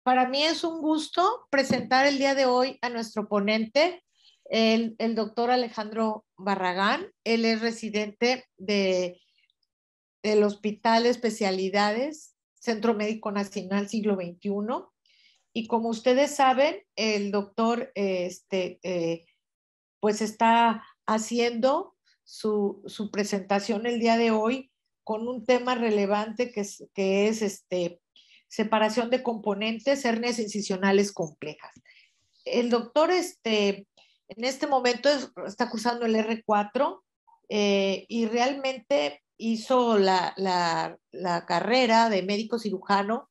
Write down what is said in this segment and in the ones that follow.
Para mí es un gusto presentar el día de hoy a nuestro ponente, el doctor Alejandro Barragán. Él es residente del Hospital de Especialidades, Centro Médico Nacional Siglo XXI. Y como ustedes saben, el doctor pues está haciendo su presentación el día de hoy con un tema relevante que es separación de componentes, hernias incisionales complejas. El doctor en este momento está cursando el R4 y realmente hizo la carrera de médico cirujano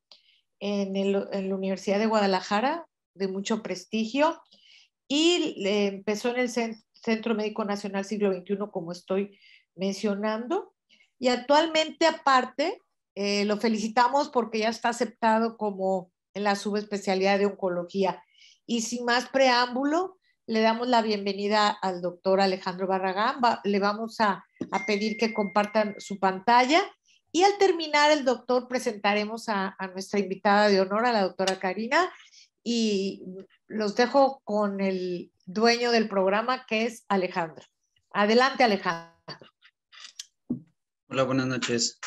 en la Universidad de Guadalajara, de mucho prestigio, y empezó en el Centro Médico Nacional Siglo XXI, como estoy mencionando, y actualmente aparte lo felicitamos porque ya está aceptado como en la subespecialidad de oncología. Y sin más preámbulo, le damos la bienvenida al doctor Alejandro Barragán. Le vamos a pedir que compartan su pantalla y al terminar el doctor presentaremos a nuestra invitada de honor, a la doctora Karina, y los dejo con el dueño del programa, que es Alejandro. Adelante, Alejandro. Hola, buenas noches.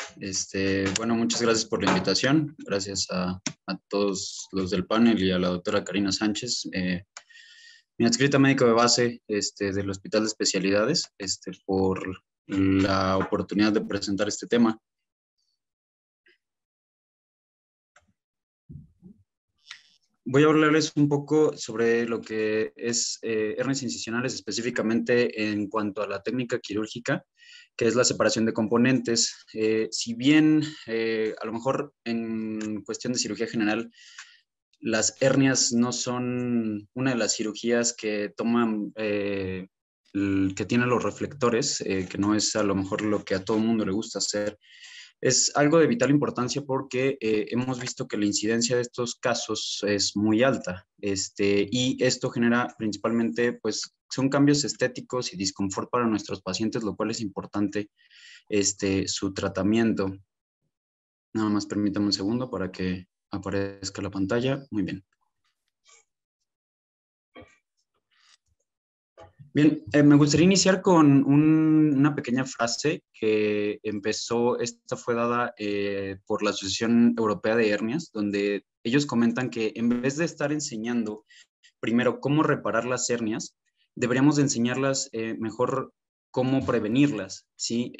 Bueno, muchas gracias por la invitación. Gracias a todos los del panel y a la doctora Karina Sánchez, mi adscrita médico de base del Hospital de Especialidades, por la oportunidad de presentar este tema. Voy a hablarles un poco sobre lo que es hernias incisionales, específicamente en cuanto a la técnica quirúrgica, que es la separación de componentes. Si bien a lo mejor en cuestión de cirugía general, las hernias no son una de las cirugías que toman, que tienen los reflectores, que no es a lo mejor lo que a todo el mundo le gusta hacer. Es algo de vital importancia porque hemos visto que la incidencia de estos casos es muy alta, y esto genera principalmente, pues, son cambios estéticos y disconfort para nuestros pacientes, lo cual es importante su tratamiento. Nada más permítame un segundo para que aparezca la pantalla. Muy bien. Bien, me gustaría iniciar con una pequeña frase que empezó, esta fue dada por la Asociación Europea de Hernias, donde ellos comentan que en vez de estar enseñando primero cómo reparar las hernias, deberíamos de enseñarlas mejor cómo prevenirlas, ¿sí?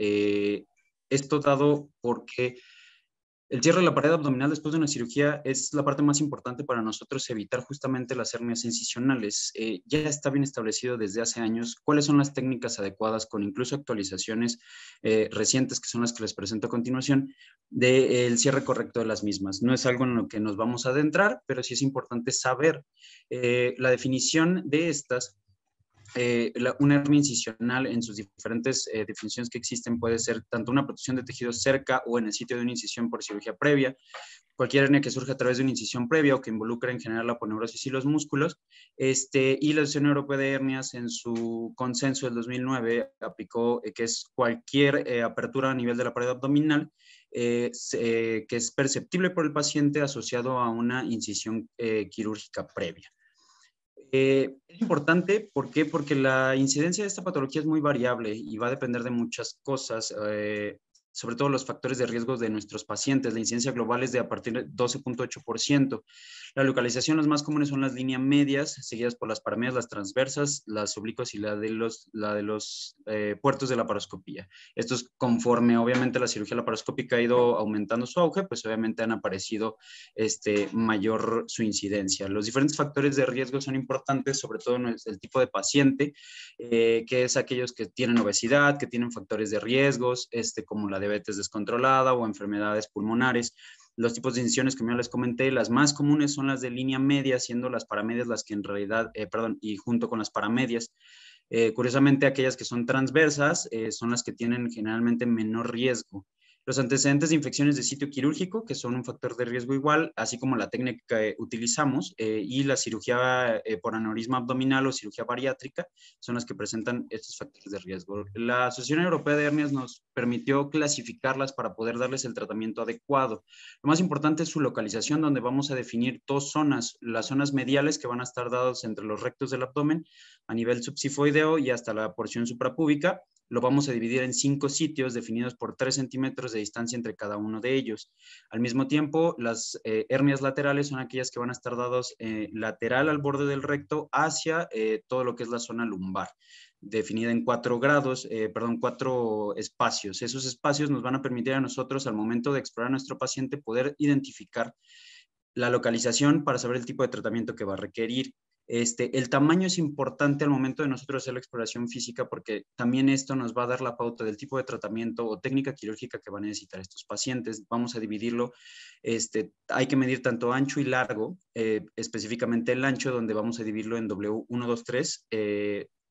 Esto dado porque el cierre de la pared abdominal después de una cirugía es la parte más importante para nosotros evitar justamente las hernias incisionales. Ya está bien establecido desde hace años cuáles son las técnicas adecuadas, con incluso actualizaciones recientes, que son las que les presento a continuación, del cierre correcto de las mismas. No es algo en lo que nos vamos a adentrar, pero sí es importante saber la definición de estas. Una hernia incisional en sus diferentes definiciones que existen puede ser tanto una protección de tejidos cerca o en el sitio de una incisión por cirugía previa, cualquier hernia que surge a través de una incisión previa o que involucre en general la aponeurosis y los músculos, y la Asociación Europea de Hernias en su consenso del 2009 aplicó que es cualquier apertura a nivel de la pared abdominal que es perceptible por el paciente asociado a una incisión quirúrgica previa. Es importante, ¿por qué? Porque la incidencia de esta patología es muy variable y va a depender de muchas cosas, sobre todo los factores de riesgo de nuestros pacientes. La incidencia global es de a partir de 12.8%. La localización, las más comunes son las líneas medias, seguidas por las paramedias, las transversas, las oblicuas y la de los puertos de la laparoscopía. Esto es conforme, obviamente, la cirugía laparoscópica ha ido aumentando su auge, pues obviamente han aparecido mayor su incidencia. Los diferentes factores de riesgo son importantes, sobre todo en el tipo de paciente, que es aquellos que tienen obesidad, que tienen factores de riesgos, como la diabetes descontrolada o enfermedades pulmonares. Los tipos de incisiones, como ya les comenté, las más comunes son las de línea media, siendo las paramedias las que en realidad, y junto con las paramedias, curiosamente aquellas que son transversas son las que tienen generalmente menor riesgo. Los antecedentes de infecciones de sitio quirúrgico, que son un factor de riesgo igual, así como la técnica que utilizamos, y la cirugía por aneurisma abdominal o cirugía bariátrica, son las que presentan estos factores de riesgo. La Asociación Europea de Hernias nos permitió clasificarlas para poder darles el tratamiento adecuado. Lo más importante es su localización, donde vamos a definir dos zonas, las zonas mediales que van a estar dadas entre los rectos del abdomen, a nivel subsifoideo y hasta la porción suprapúbica. Lo vamos a dividir en 5 sitios definidos por 3 centímetros de distancia entre cada uno de ellos. Al mismo tiempo, las hernias laterales son aquellas que van a estar dadas lateral al borde del recto hacia todo lo que es la zona lumbar, definida en 4 grados, 4 espacios. Esos espacios nos van a permitir a nosotros, al momento de explorar a nuestro paciente, poder identificar la localización para saber el tipo de tratamiento que va a requerir. El tamaño es importante al momento de nosotros hacer la exploración física, porque también esto nos va a dar la pauta del tipo de tratamiento o técnica quirúrgica que van a necesitar estos pacientes. Vamos a dividirlo, hay que medir tanto ancho y largo, específicamente el ancho, donde vamos a dividirlo en W1, 2, 3,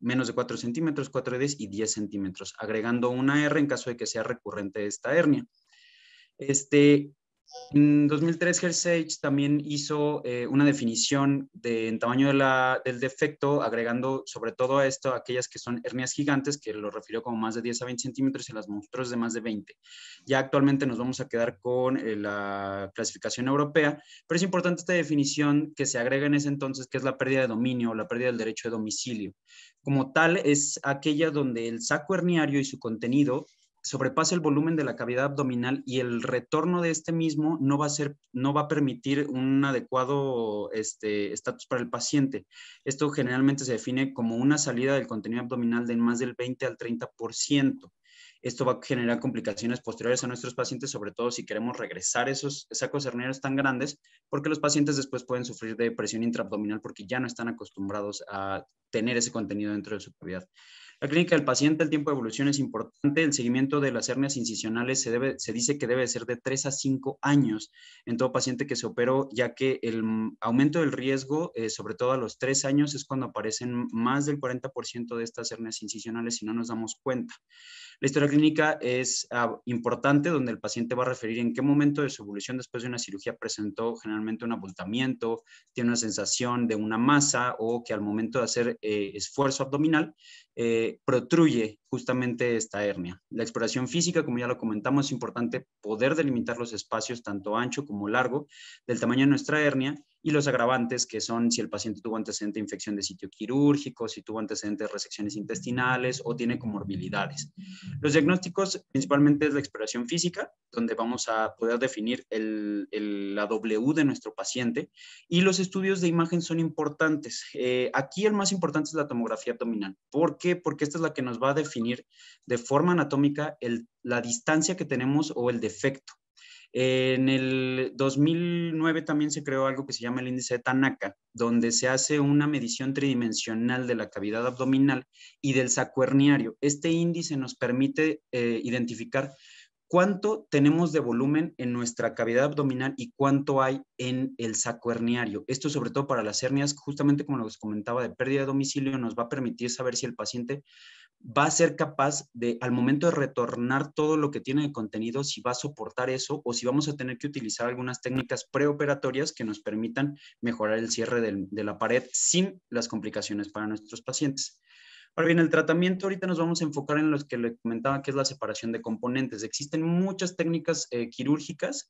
menos de 4 centímetros, 4 10 y 10 centímetros, agregando una R en caso de que sea recurrente esta hernia. En 2003, Hersage también hizo una definición en tamaño del defecto, agregando sobre todo a esto aquellas que son hernias gigantes, que lo refirió como más de 10 a 20 centímetros, y las monstruosas de más de 20. Ya actualmente nos vamos a quedar con la clasificación europea, pero es importante esta definición que se agrega en ese entonces, que es la pérdida de dominio o la pérdida del derecho de domicilio. Como tal, es aquella donde el saco herniario y su contenido sobrepasa el volumen de la cavidad abdominal y el retorno de este mismo no va a permitir un adecuado estatus para el paciente. Esto generalmente se define como una salida del contenido abdominal de más del 20 al 30%. Esto va a generar complicaciones posteriores a nuestros pacientes, sobre todo si queremos regresar esos sacos herniarios tan grandes, porque los pacientes después pueden sufrir de presión intraabdominal porque ya no están acostumbrados a tener ese contenido dentro de su cavidad. La clínica del paciente, el tiempo de evolución es importante. El seguimiento de las hernias incisionales se dice que debe ser de 3 a 5 años en todo paciente que se operó, ya que el aumento del riesgo, sobre todo a los 3 años, es cuando aparecen más del 40% de estas hernias incisionales si no nos damos cuenta. La historia clínica es importante, donde el paciente va a referir en qué momento de su evolución después de una cirugía presentó generalmente un abultamiento, tiene una sensación de una masa, o que al momento de hacer esfuerzo abdominal protruye justamente esta hernia. La exploración física, como ya lo comentamos, es importante poder delimitar los espacios tanto ancho como largo del tamaño de nuestra hernia, y los agravantes, que son si el paciente tuvo antecedente de infección de sitio quirúrgico, si tuvo antecedentes de resecciones intestinales o tiene comorbilidades. Los diagnósticos principalmente es la exploración física, donde vamos a poder definir la W de nuestro paciente, y los estudios de imagen son importantes. Aquí el más importante es la tomografía abdominal. ¿Por qué? Porque esta es la que nos va a definir de forma anatómica la distancia que tenemos o el defecto. En el 2009 también se creó algo que se llama el índice de Tanaka, donde se hace una medición tridimensional de la cavidad abdominal y del saco herniario. Este índice nos permite identificar cuánto tenemos de volumen en nuestra cavidad abdominal y cuánto hay en el saco herniario. Esto, sobre todo para las hernias, justamente como les comentaba, de pérdida de domicilio, nos va a permitir saber si el paciente va a ser capaz de, al momento de retornar todo lo que tiene de contenido, si va a soportar eso, o si vamos a tener que utilizar algunas técnicas preoperatorias que nos permitan mejorar el cierre de la pared sin las complicaciones para nuestros pacientes. Ahora bien, el tratamiento, ahorita nos vamos a enfocar en lo que le comentaba, que es la separación de componentes. Existen muchas técnicas quirúrgicas,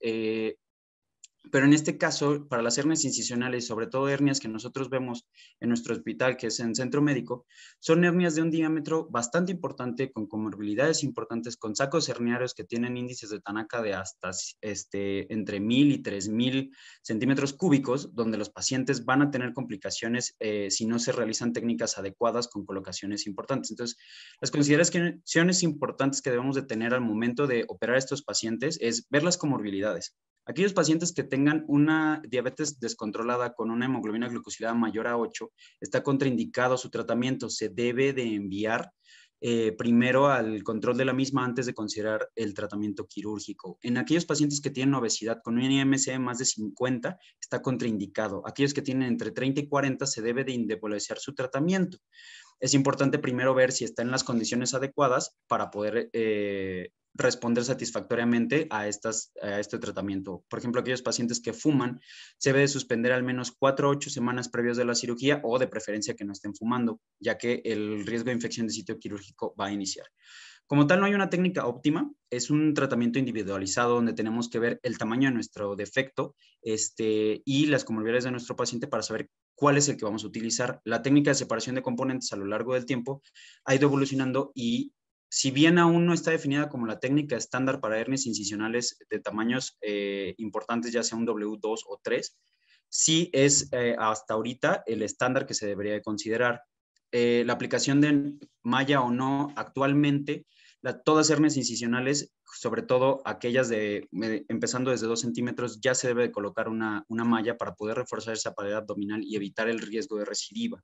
pero en este caso, para las hernias incisionales, sobre todo hernias que nosotros vemos en nuestro hospital, que es en centro médico, son hernias de un diámetro bastante importante, con comorbilidades importantes, con sacos herniarios que tienen índices de Tanaka de hasta entre 1000 y 3000 centímetros cúbicos, donde los pacientes van a tener complicaciones si no se realizan técnicas adecuadas con colocaciones importantes. Entonces, las consideraciones importantes que debemos de tener al momento de operar a estos pacientes es ver las comorbilidades. Aquellos pacientes que tengan una diabetes descontrolada con una hemoglobina glucosilada mayor a 8, está contraindicado su tratamiento. Se debe de enviar primero al control de la misma antes de considerar el tratamiento quirúrgico. En aquellos pacientes que tienen obesidad con un IMC de más de 50, está contraindicado. Aquellos que tienen entre 30 y 40, se debe de individualizar su tratamiento. Es importante primero ver si está en las condiciones adecuadas para poder responder satisfactoriamente a este tratamiento. Por ejemplo, aquellos pacientes que fuman, se debe de suspender al menos 4 a 8 semanas previas de la cirugía o de preferencia que no estén fumando, ya que el riesgo de infección de sitio quirúrgico va a iniciar. Como tal, no hay una técnica óptima, es un tratamiento individualizado donde tenemos que ver el tamaño de nuestro defecto y las comorbilidades de nuestro paciente para saber cuál es el que vamos a utilizar. La técnica de separación de componentes a lo largo del tiempo ha ido evolucionando y si bien aún no está definida como la técnica estándar para hernias incisionales de tamaños importantes, ya sea un W2 o 3, sí es hasta ahorita el estándar que se debería de considerar. La aplicación de malla o no actualmente, todas hernias incisionales, sobre todo aquellas empezando desde 2 centímetros, ya se debe de colocar una malla para poder reforzar esa pared abdominal y evitar el riesgo de recidiva.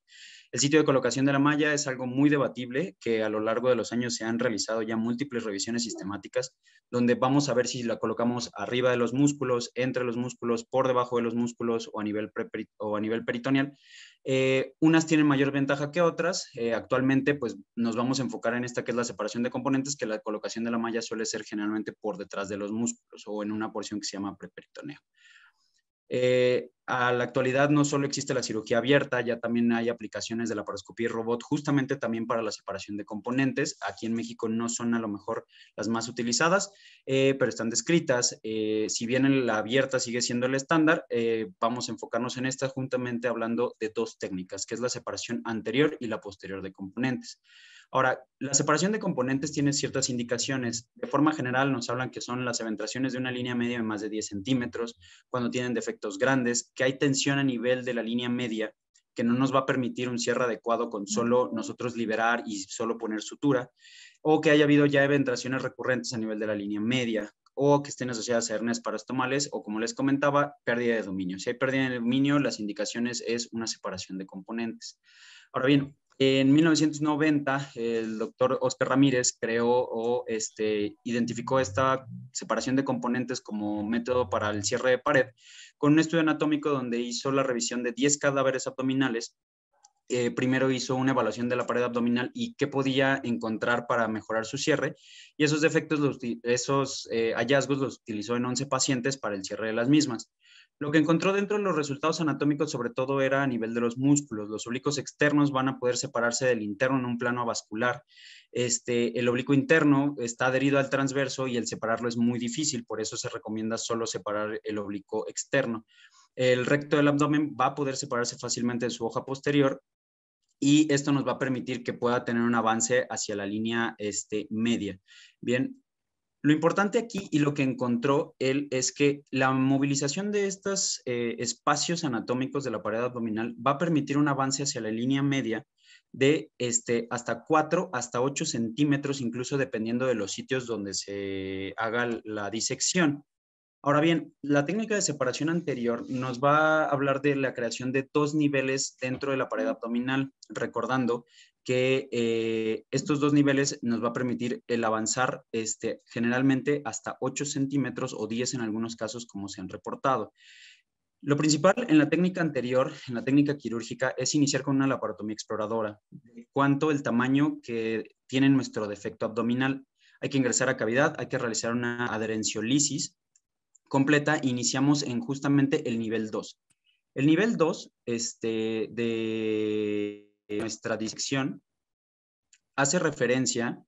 El sitio de colocación de la malla es algo muy debatible que a lo largo de los años se han realizado ya múltiples revisiones sistemáticas donde vamos a ver si la colocamos arriba de los músculos, entre los músculos, por debajo de los músculos o a nivel peritoneal. Unas tienen mayor ventaja que otras. Actualmente, pues nos vamos a enfocar en esta que es la separación de componentes, que la colocación de la malla suele ser generalmente por detrás de los músculos o en una porción que se llama preperitoneo. A la actualidad no solo existe la cirugía abierta, ya también hay aplicaciones de laparoscopía y robot justamente también para la separación de componentes. Aquí en México no son a lo mejor las más utilizadas, pero están descritas. Si bien la abierta sigue siendo el estándar, vamos a enfocarnos en esta juntamente hablando de 2 técnicas, que es la separación anterior y la posterior de componentes. Ahora, la separación de componentes tiene ciertas indicaciones. De forma general nos hablan que son las eventraciones de una línea media de más de 10 centímetros, cuando tienen defectos grandes, que hay tensión a nivel de la línea media, que no nos va a permitir un cierre adecuado con solo nosotros liberar y solo poner sutura, o que haya habido ya eventraciones recurrentes a nivel de la línea media, o que estén asociadas a hernias parastomales, o como les comentaba, pérdida de dominio. Si hay pérdida de dominio, las indicaciones es una separación de componentes. Ahora bien, en 1990, el doctor Oscar Ramírez creó o identificó esta separación de componentes como método para el cierre de pared con un estudio anatómico donde hizo la revisión de 10 cadáveres abdominales. Primero hizo una evaluación de la pared abdominal y qué podía encontrar para mejorar su cierre, y esos hallazgos los utilizó en 11 pacientes para el cierre de las mismas. Lo que encontró dentro de los resultados anatómicos sobre todo era a nivel de los músculos. Los oblicuos externos van a poder separarse del interno en un plano avascular. El oblicuo interno está adherido al transverso y el separarlo es muy difícil, por eso se recomienda solo separar el oblicuo externo. El recto del abdomen va a poder separarse fácilmente de su hoja posterior y esto nos va a permitir que pueda tener un avance hacia la línea media. Bien, lo importante aquí y lo que encontró él es que la movilización de estos espacios anatómicos de la pared abdominal va a permitir un avance hacia la línea media de hasta 4 hasta 8 centímetros, incluso dependiendo de los sitios donde se haga la disección. Ahora bien, la técnica de separación anterior nos va a hablar de la creación de 2 niveles dentro de la pared abdominal, recordando que estos 2 niveles nos va a permitir el avanzar generalmente hasta 8 centímetros o 10 en algunos casos como se han reportado. Lo principal en la técnica anterior, en la técnica quirúrgica, es iniciar con una laparotomía exploradora. ¿Cuánto el tamaño que tiene nuestro defecto abdominal? Hay que ingresar a cavidad, hay que realizar una adherenciolisis completa. Iniciamos en justamente el nivel 2. El nivel 2 de nuestra disección hace referencia,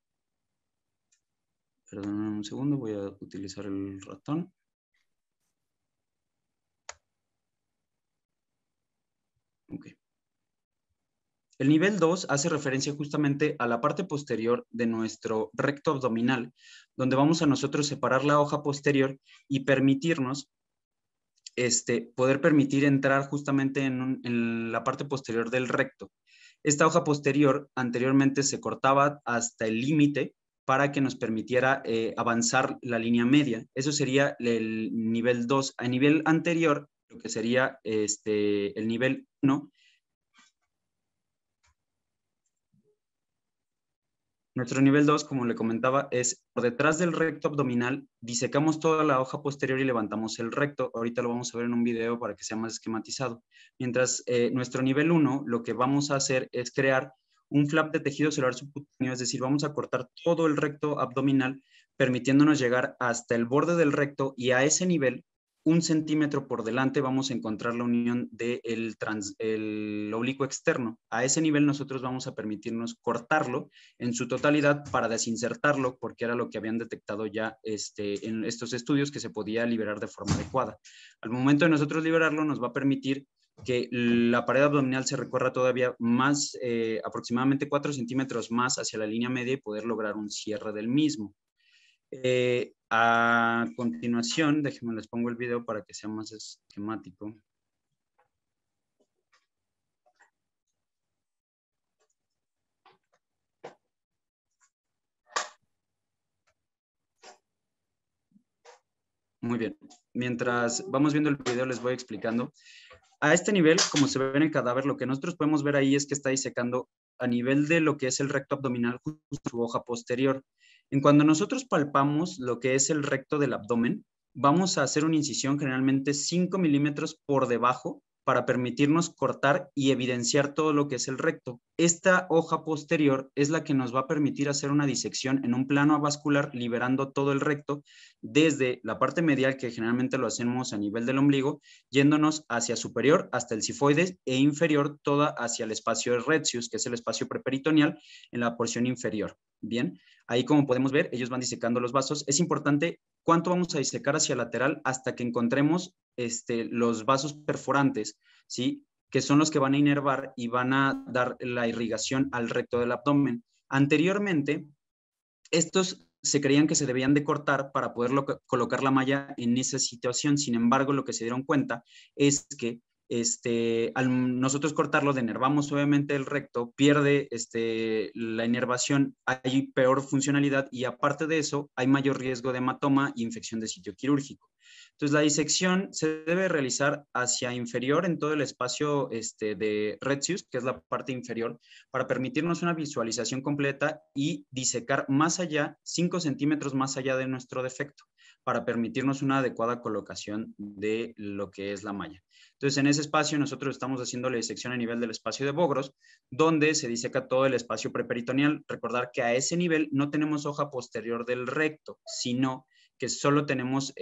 perdón un segundo, voy a utilizar el ratón. Okay. El nivel 2 hace referencia justamente a la parte posterior de nuestro recto abdominal, donde vamos a nosotros separar la hoja posterior y permitirnos poder permitir entrar justamente en la parte posterior del recto. Esta hoja posterior anteriormente se cortaba hasta el límite para que nos permitiera avanzar la línea media. Eso sería el nivel 2. A nivel anterior, lo que sería el nivel 1, nuestro nivel 2, como le comentaba, es por detrás del recto abdominal, disecamos toda la hoja posterior y levantamos el recto. Ahorita lo vamos a ver en un video para que sea más esquematizado. Mientras nuestro nivel 1, lo que vamos a hacer es crear un flap de tejido celular subcutáneo, es decir, vamos a cortar todo el recto abdominal permitiéndonos llegar hasta el borde del recto, y a ese nivel, 1 centímetro por delante, vamos a encontrar la unión del oblicuo externo. A ese nivel nosotros vamos a permitirnos cortarlo en su totalidad para desinsertarlo, porque era lo que habían detectado ya en estos estudios, que se podía liberar de forma adecuada. Al momento de nosotros liberarlo, nos va a permitir que la pared abdominal se recorra todavía más, aproximadamente 4 centímetros más hacia la línea media, y poder lograr un cierre del mismo. A continuación, déjenme les pongo el video para que sea más esquemático. Muy bien. Mientras vamos viendo el video, les voy explicando. A este nivel, como se ve en el cadáver, lo que nosotros podemos ver ahí es que está disecando a nivel de lo que es el recto abdominal, justo su hoja posterior. En cuando nosotros palpamos lo que es el recto del abdomen, vamos a hacer una incisión generalmente 5 milímetros por debajo para permitirnos cortar y evidenciar todo lo que es el recto. Esta hoja posterior es la que nos va a permitir hacer una disección en un plano avascular, liberando todo el recto desde la parte medial, que generalmente lo hacemos a nivel del ombligo, yéndonos hacia superior hasta el cifoides, e inferior toda hacia el espacio de Retzius, que es el espacio preperitoneal en la porción inferior. Bien, ahí como podemos ver, ellos van disecando los vasos. Es importante cuánto vamos a disecar hacia lateral hasta que encontremos los vasos perforantes, ¿sí? Que son los que van a inervar y van a dar la irrigación al recto del abdomen. Anteriormente, estos se creían que se debían de cortar para poder colocar la malla en esa situación. Sin embargo, lo que se dieron cuenta es que al nosotros cortarlo, denervamos obviamente el recto, pierde la inervación, hay peor funcionalidad, y aparte de eso, hay mayor riesgo de hematoma e infección de sitio quirúrgico. Entonces, la disección se debe realizar hacia inferior en todo el espacio de Retzius, que es la parte inferior, para permitirnos una visualización completa y disecar más allá, 5 centímetros más allá de nuestro defecto, para permitirnos una adecuada colocación de lo que es la malla. Entonces, en ese espacio nosotros estamos haciendo la disección a nivel del espacio de Bogros, donde se diseca todo el espacio preperitoneal. Recordar que a ese nivel no tenemos hoja posterior del recto, sino que solo tenemos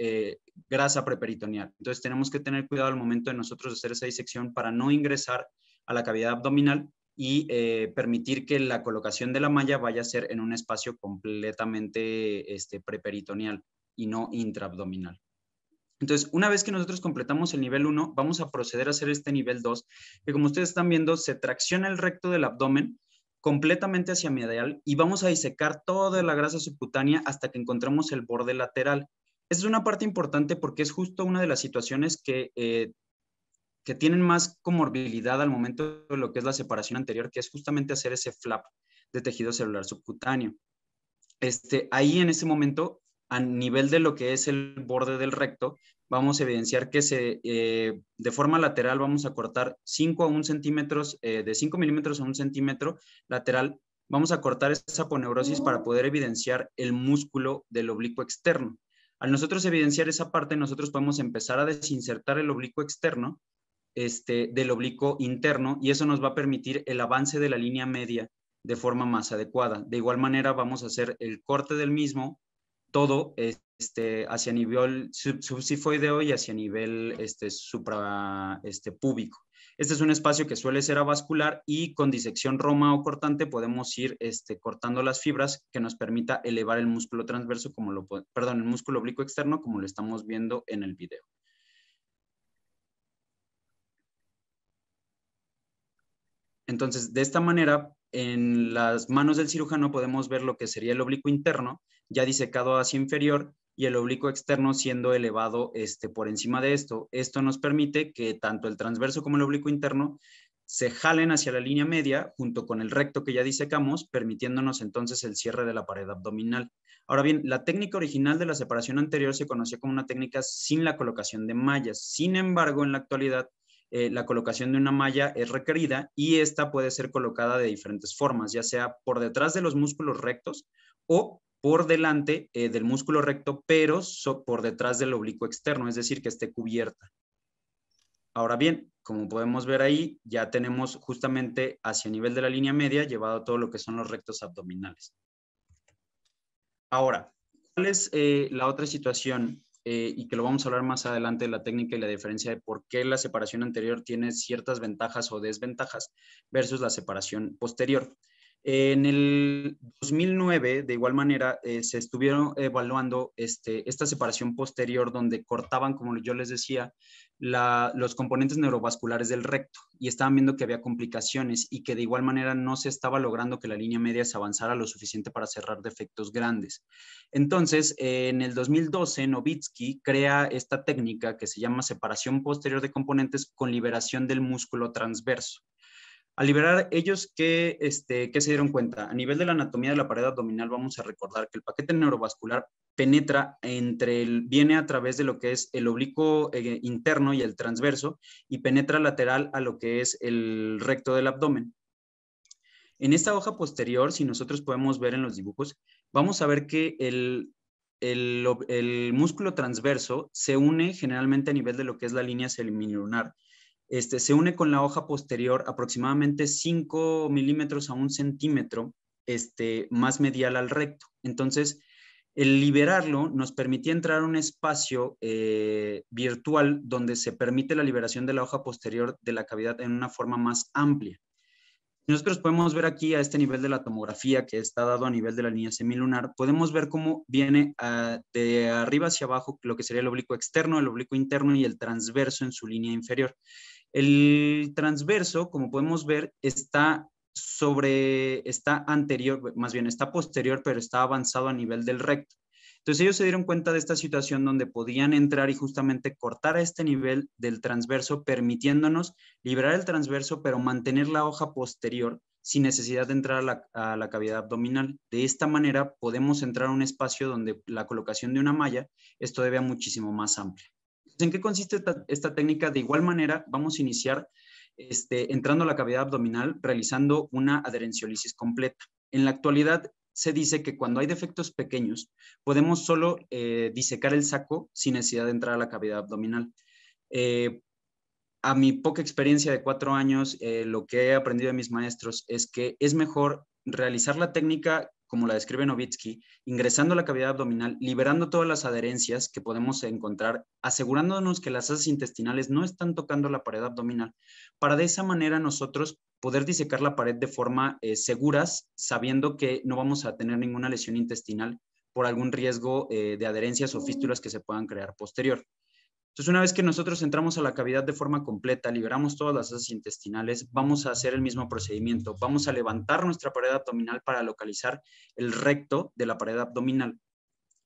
grasa preperitoneal. Entonces, tenemos que tener cuidado al momento de nosotros hacer esa disección para no ingresar a la cavidad abdominal y permitir que la colocación de la malla vaya a ser en un espacio completamente preperitoneal y no intraabdominal. Entonces, una vez que nosotros completamos el nivel 1, vamos a proceder a hacer este nivel 2, que como ustedes están viendo, se tracciona el recto del abdomen completamente hacia medial y vamos a disecar toda la grasa subcutánea hasta que encontremos el borde lateral. Esta es una parte importante porque es justo una de las situaciones que tienen más comorbilidad al momento de lo que es la separación anterior, que es justamente hacer ese flap de tejido celular subcutáneo. Ahí en ese momento, a nivel de lo que es el borde del recto, vamos a evidenciar que de forma lateral vamos a cortar 5 a 1 centímetros, de 5 milímetros a 1 centímetro lateral. Vamos a cortar esa aponeurosis para poder evidenciar el músculo del oblicuo externo. Al nosotros evidenciar esa parte, nosotros podemos empezar a desinsertar el oblicuo externo del oblicuo interno, y eso nos va a permitir el avance de la línea media de forma más adecuada. De igual manera, vamos a hacer el corte del mismo, todo hacia nivel subsifoideo y hacia nivel púbico. Este es un espacio que suele ser avascular, y con disección roma o cortante podemos ir cortando las fibras que nos permita elevar el músculo transverso, el músculo oblicuo externo, como lo estamos viendo en el video. Entonces, de esta manera, en las manos del cirujano podemos ver lo que sería el oblicuo interno, ya disecado hacia inferior, y el oblicuo externo siendo elevado por encima de esto. Esto nos permite que tanto el transverso como el oblicuo interno se jalen hacia la línea media junto con el recto que ya disecamos, permitiéndonos entonces el cierre de la pared abdominal. Ahora bien, la técnica original de la separación anterior se conocía como una técnica sin la colocación de mallas. Sin embargo, en la actualidad, la colocación de una malla es requerida, y esta puede ser colocada de diferentes formas, ya sea por detrás de los músculos rectos o por delante del músculo recto, pero por detrás del oblicuo externo, es decir, que esté cubierta. Ahora bien, como podemos ver ahí, ya tenemos justamente hacia nivel de la línea media llevado todo lo que son los rectos abdominales. Ahora, ¿Cuál es la otra situación? Y que lo vamos a hablar más adelante, la técnica y la diferencia de por qué la separación anterior tiene ciertas ventajas o desventajas versus la separación posterior. En el 2009, de igual manera, se estuvieron evaluando esta separación posterior donde cortaban, como yo les decía, los componentes neurovasculares del recto y estaban viendo que había complicaciones y que de igual manera no se estaba logrando que la línea media se avanzara lo suficiente para cerrar defectos grandes. Entonces, en el 2012, Nowitzki crea esta técnica que se llama separación posterior de componentes con liberación del músculo transverso. Al liberar ellos, ¿qué se dieron cuenta? A nivel de la anatomía de la pared abdominal, vamos a recordar que el paquete neurovascular penetra viene a través de lo que es el oblicuo interno y el transverso y penetra lateral a lo que es el recto del abdomen. En esta hoja posterior, si nosotros podemos ver en los dibujos, vamos a ver que el músculo transverso se une generalmente a nivel de lo que es la línea semilunar. Se une con la hoja posterior aproximadamente 5 milímetros a 1 centímetro más medial al recto. Entonces, el liberarlo nos permitía entrar a un espacio virtual donde se permite la liberación de la hoja posterior de la cavidad en una forma más amplia. Nosotros podemos ver aquí a este nivel de la tomografía que está dado a nivel de la línea semilunar, podemos ver cómo viene de arriba hacia abajo lo que sería el oblicuo externo, el oblicuo interno y el transverso en su línea inferior. El transverso, como podemos ver, está anterior, más bien está posterior, pero está avanzado a nivel del recto. Entonces ellos se dieron cuenta de esta situación donde podían entrar y justamente cortar a este nivel del transverso, permitiéndonos liberar el transverso, pero mantener la hoja posterior sin necesidad de entrar a la cavidad abdominal. De esta manera podemos entrar a un espacio donde la colocación de una malla es todavía muchísimo más amplia. ¿En qué consiste esta técnica? De igual manera, vamos a iniciar entrando a la cavidad abdominal realizando una adherenciolisis completa. En la actualidad, se dice que cuando hay defectos pequeños, podemos solo disecar el saco sin necesidad de entrar a la cavidad abdominal. A mi poca experiencia de 4 años, lo que he aprendido de mis maestros es que es mejor realizar la técnica como la describe Nowitzki, ingresando a la cavidad abdominal, liberando todas las adherencias que podemos encontrar, asegurándonos que las asas intestinales no están tocando la pared abdominal, para de esa manera nosotros poder disecar la pared de forma seguras, sabiendo que no vamos a tener ninguna lesión intestinal por algún riesgo de adherencias o fístulas que se puedan crear posterior. Entonces, una vez que nosotros entramos a la cavidad de forma completa, liberamos todas las asas intestinales, vamos a hacer el mismo procedimiento. Vamos a levantar nuestra pared abdominal para localizar el recto de la pared abdominal.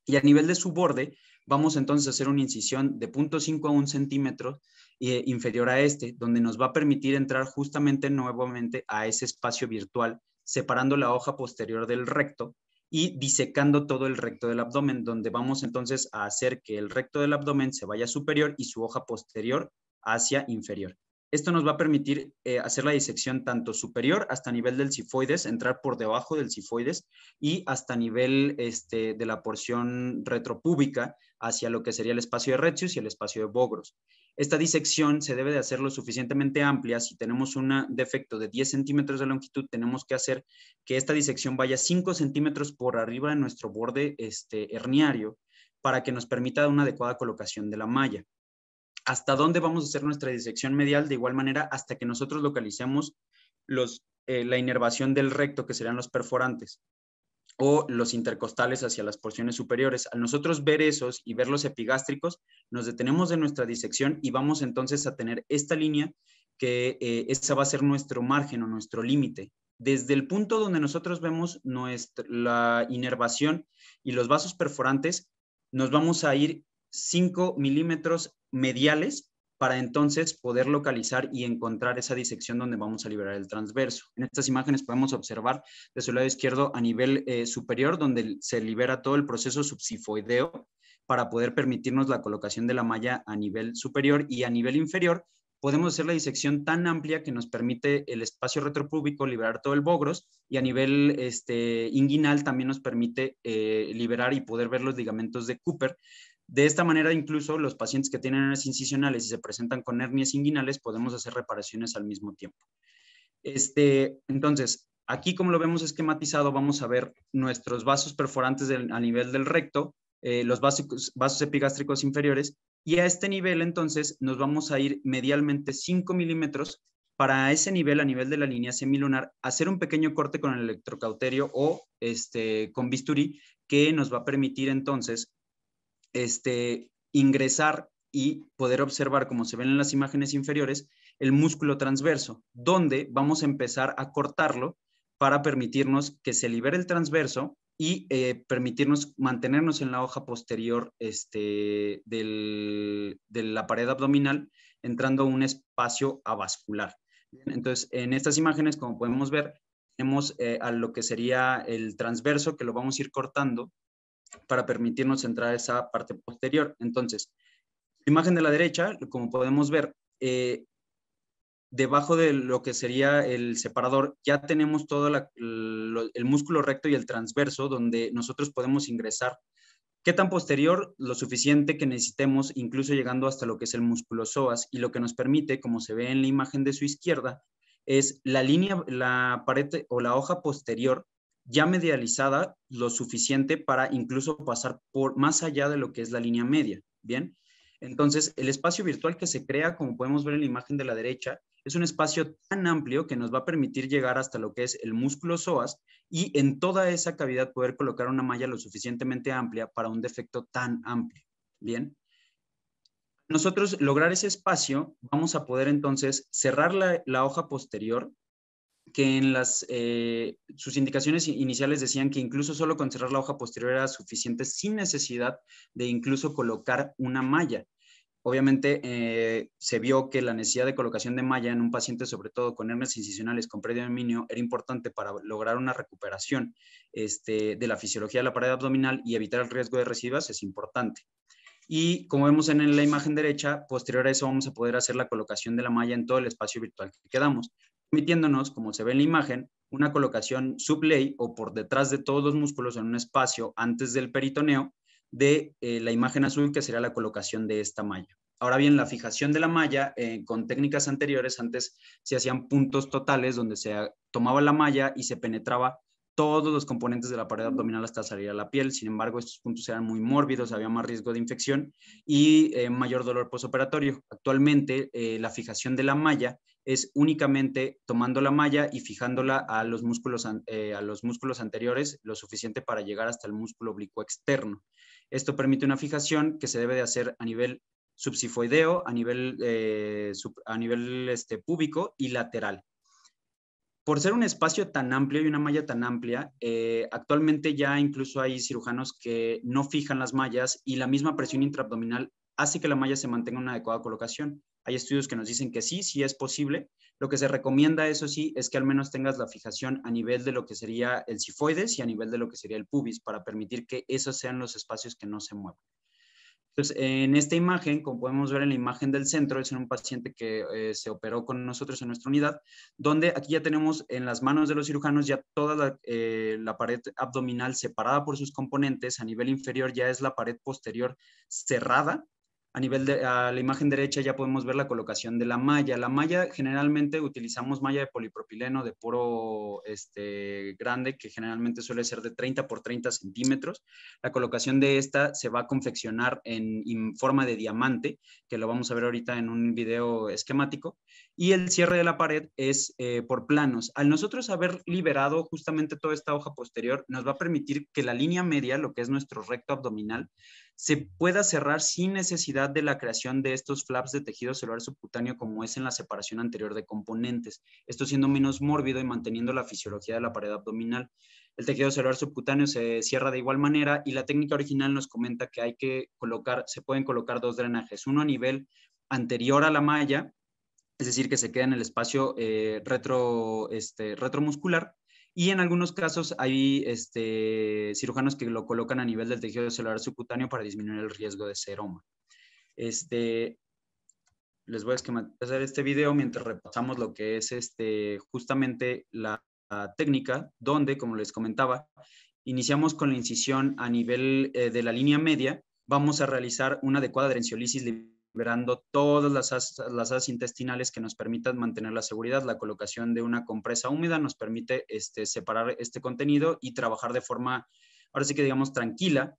Y a nivel de su borde, vamos entonces a hacer una incisión de 0.5 a 1 centímetro inferior a donde nos va a permitir entrar justamente nuevamente a ese espacio virtual, separando la hoja posterior del recto y disecando todo el recto del abdomen, donde vamos entonces a hacer que el recto del abdomen se vaya superior y su hoja posterior hacia inferior. Esto nos va a permitir hacer la disección tanto superior hasta nivel del sifoides, entrar por debajo del sifoides y hasta nivel de la porción retropúbica hacia lo que sería el espacio de Retzius y el espacio de Bogros. Esta disección se debe de hacer lo suficientemente amplia. Si tenemos un defecto de 10 centímetros de longitud, tenemos que hacer que esta disección vaya 5 centímetros por arriba de nuestro borde herniario para que nos permita una adecuada colocación de la malla. ¿Hasta dónde vamos a hacer nuestra disección medial? De igual manera, hasta que nosotros localicemos la inervación del recto, que serían los perforantes, o los intercostales hacia las porciones superiores. Al nosotros ver esos y ver los epigástricos, nos detenemos de nuestra disección y vamos entonces a tener esta línea que esa va a ser nuestro margen o nuestro límite. Desde el punto donde nosotros vemos la inervación y los vasos perforantes, nos vamos a ir 5 milímetros mediales para entonces poder localizar y encontrar esa disección donde vamos a liberar el transverso. En estas imágenes podemos observar de su lado izquierdo a nivel superior, donde se libera todo el proceso subsifoideo para poder permitirnos la colocación de la malla a nivel superior, y a nivel inferior podemos hacer la disección tan amplia que nos permite el espacio retropúbico liberar todo el Bogros, y a nivel inguinal también nos permite liberar y poder ver los ligamentos de Cooper. De esta manera, incluso los pacientes que tienen hernias incisionales y se presentan con hernias inguinales, podemos hacer reparaciones al mismo tiempo. Entonces, aquí como lo vemos esquematizado, vamos a ver nuestros vasos perforantes a nivel del recto, los vasos epigástricos inferiores, y a este nivel entonces nos vamos a ir medialmente 5 milímetros para ese nivel, a nivel de la línea semilunar, hacer un pequeño corte con el electrocauterio o con bisturí, que nos va a permitir entonces ingresar y poder observar, como se ven en las imágenes inferiores, el músculo transverso, donde vamos a empezar a cortarlo para permitirnos que se libere el transverso y permitirnos mantenernos en la hoja posterior de la pared abdominal, entrando a un espacio avascular. Entonces, en estas imágenes, como podemos ver, tenemos a lo que sería el transverso, que lo vamos a ir cortando para permitirnos entrar a esa parte posterior. Entonces, la imagen de la derecha, como podemos ver, debajo de lo que sería el separador, ya tenemos todo el músculo recto y el transverso, donde nosotros podemos ingresar. ¿Qué tan posterior? Lo suficiente que necesitemos, incluso llegando hasta lo que es el músculo psoas, y lo que nos permite, como se ve en la imagen de su izquierda, es la línea, la pared o la hoja posterior ya medializada lo suficiente para incluso pasar por más allá de lo que es la línea media, ¿bien? Entonces, el espacio virtual que se crea, como podemos ver en la imagen de la derecha, es un espacio tan amplio que nos va a permitir llegar hasta lo que es el músculo psoas y en toda esa cavidad poder colocar una malla lo suficientemente amplia para un defecto tan amplio, ¿bien? Nosotros lograr ese espacio, vamos a poder entonces cerrar la hoja posterior, que en sus indicaciones iniciales decían que incluso solo con cerrar la hoja posterior era suficiente sin necesidad de incluso colocar una malla. Obviamente se vio que la necesidad de colocación de malla en un paciente, sobre todo con hernias incisionales con predominio, era importante para lograr una recuperación de la fisiología de la pared abdominal y evitar el riesgo de recidivas, es importante. Y como vemos en la imagen derecha, posterior a eso vamos a poder hacer la colocación de la malla en todo el espacio virtual que quedamos, permitiéndonos, como se ve en la imagen, una colocación subley o por detrás de todos los músculos en un espacio antes del peritoneo de la imagen azul, que sería la colocación de esta malla. Ahora bien, la fijación de la malla con técnicas anteriores, antes se hacían puntos totales donde se tomaba la malla y se penetraba todos los componentes de la pared abdominal hasta salir a la piel. Sin embargo, estos puntos eran muy mórbidos, había más riesgo de infección y mayor dolor postoperatorio. Actualmente, la fijación de la malla es únicamente tomando la malla y fijándola a los músculos anteriores, lo suficiente para llegar hasta el músculo oblicuo externo. Esto permite una fijación que se debe de hacer a nivel subsifoideo, a nivel púbico y lateral. Por ser un espacio tan amplio y una malla tan amplia, actualmente ya incluso hay cirujanos que no fijan las mallas y la misma presión intraabdominal hace que la malla se mantenga en una adecuada colocación. Hay estudios que nos dicen que sí, sí es posible. Lo que se recomienda, eso sí, es que al menos tengas la fijación a nivel de lo que sería el sifoides y a nivel de lo que sería el pubis para permitir que esos sean los espacios que no se muevan. Entonces, en esta imagen, como podemos ver en la imagen del centro, es un paciente que se operó con nosotros en nuestra unidad, donde aquí ya tenemos en las manos de los cirujanos ya toda la pared abdominal separada por sus componentes. A nivel inferior ya es la pared posterior cerrada. A la imagen derecha ya podemos ver la colocación de la malla. La malla, generalmente utilizamos malla de polipropileno de poro grande, que generalmente suele ser de 30 por 30 centímetros. La colocación de esta se va a confeccionar en forma de diamante, que lo vamos a ver ahorita en un video esquemático. Y el cierre de la pared es por planos. Al nosotros haber liberado justamente toda esta hoja posterior, nos va a permitir que la línea media, lo que es nuestro recto abdominal, se pueda cerrar sin necesidad de la creación de estos flaps de tejido celular subcutáneo como es en la separación anterior de componentes. Esto siendo menos mórbido y manteniendo la fisiología de la pared abdominal. El tejido celular subcutáneo se cierra de igual manera y la técnica original nos comenta que se pueden colocar dos drenajes, uno a nivel anterior a la malla, es decir, que se queda en el espacio retromuscular, y en algunos casos hay cirujanos que lo colocan a nivel del tejido celular subcutáneo para disminuir el riesgo de seroma. Les voy a esquematizar este video mientras repasamos lo que es justamente la técnica, donde, como les comentaba, iniciamos con la incisión a nivel de la línea media. Vamos a realizar una adecuada drenciolisis liberando todas las asas intestinales que nos permitan mantener la seguridad. La colocación de una compresa húmeda nos permite separar este contenido y trabajar de forma, ahora sí que digamos, tranquila,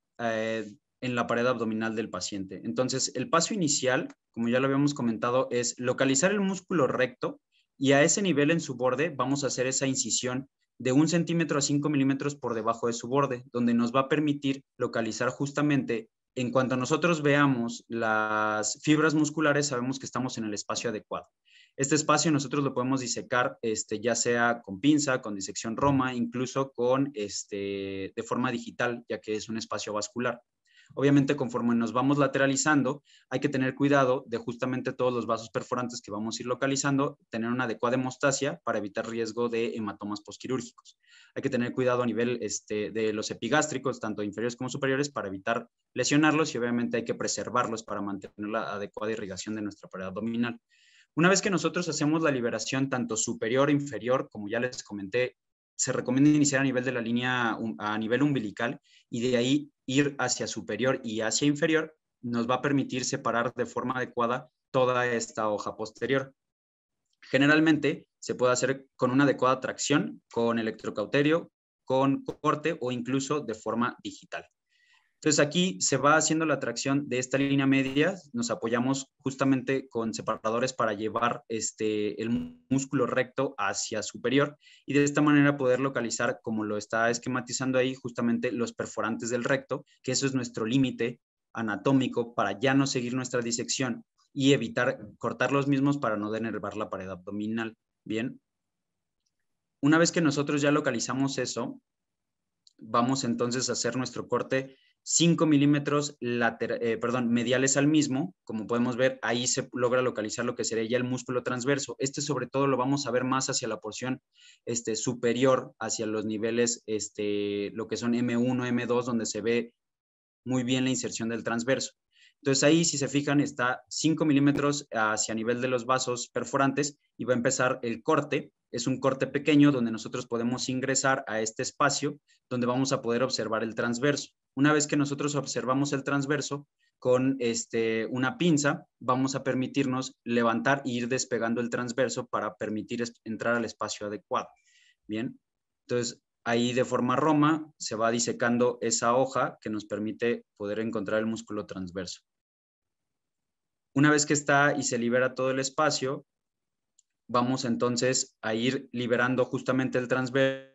en la pared abdominal del paciente. Entonces, el paso inicial, como ya lo habíamos comentado, es localizar el músculo recto y a ese nivel en su borde vamos a hacer esa incisión de 1 centímetro a 5 milímetros por debajo de su borde, donde nos va a permitir localizar justamente, en cuanto nosotros veamos las fibras musculares, sabemos que estamos en el espacio adecuado. Este espacio nosotros lo podemos disecar ya sea con pinza, con disección Roma, incluso de forma digital, ya que es un espacio vascular. Obviamente, conforme nos vamos lateralizando, hay que tener cuidado de justamente todos los vasos perforantes que vamos a ir localizando, tener una adecuada hemostasia para evitar riesgo de hematomas postquirúrgicos. Hay que tener cuidado a nivel de los epigástricos, tanto inferiores como superiores, para evitar lesionarlos y obviamente hay que preservarlos para mantener la adecuada irrigación de nuestra pared abdominal. Una vez que nosotros hacemos la liberación tanto superior e inferior, como ya les comenté, se recomienda iniciar a nivel de la línea, a nivel umbilical, y de ahí ir hacia superior y hacia inferior, nos va a permitir separar de forma adecuada toda esta hoja posterior. Generalmente se puede hacer con una adecuada tracción, con electrocauterio, con corte o incluso de forma digital. Entonces aquí se va haciendo la tracción de esta línea media, nos apoyamos justamente con separadores para llevar el músculo recto hacia superior y de esta manera poder localizar, como lo está esquematizando ahí, justamente los perforantes del recto, que eso es nuestro límite anatómico para ya no seguir nuestra disección y evitar cortar los mismos para no denervar la pared abdominal. Bien. Una vez que nosotros ya localizamos eso, vamos entonces a hacer nuestro corte 5 milímetros mediales al mismo. Como podemos ver, ahí se logra localizar lo que sería ya el músculo transverso. Sobre todo lo vamos a ver más hacia la porción superior, hacia los niveles, lo que son M1, M2, donde se ve muy bien la inserción del transverso. Entonces ahí, si se fijan, está 5 milímetros hacia nivel de los vasos perforantes y va a empezar el corte. Es un corte pequeño donde nosotros podemos ingresar a este espacio donde vamos a poder observar el transverso. Una vez que nosotros observamos el transverso, con una pinza vamos a permitirnos levantar e ir despegando el transverso para permitir entrar al espacio adecuado. Bien, entonces ahí de forma Roma se va disecando esa hoja que nos permite poder encontrar el músculo transverso. Una vez que está y se libera todo el espacio, vamos entonces a ir liberando justamente el transverso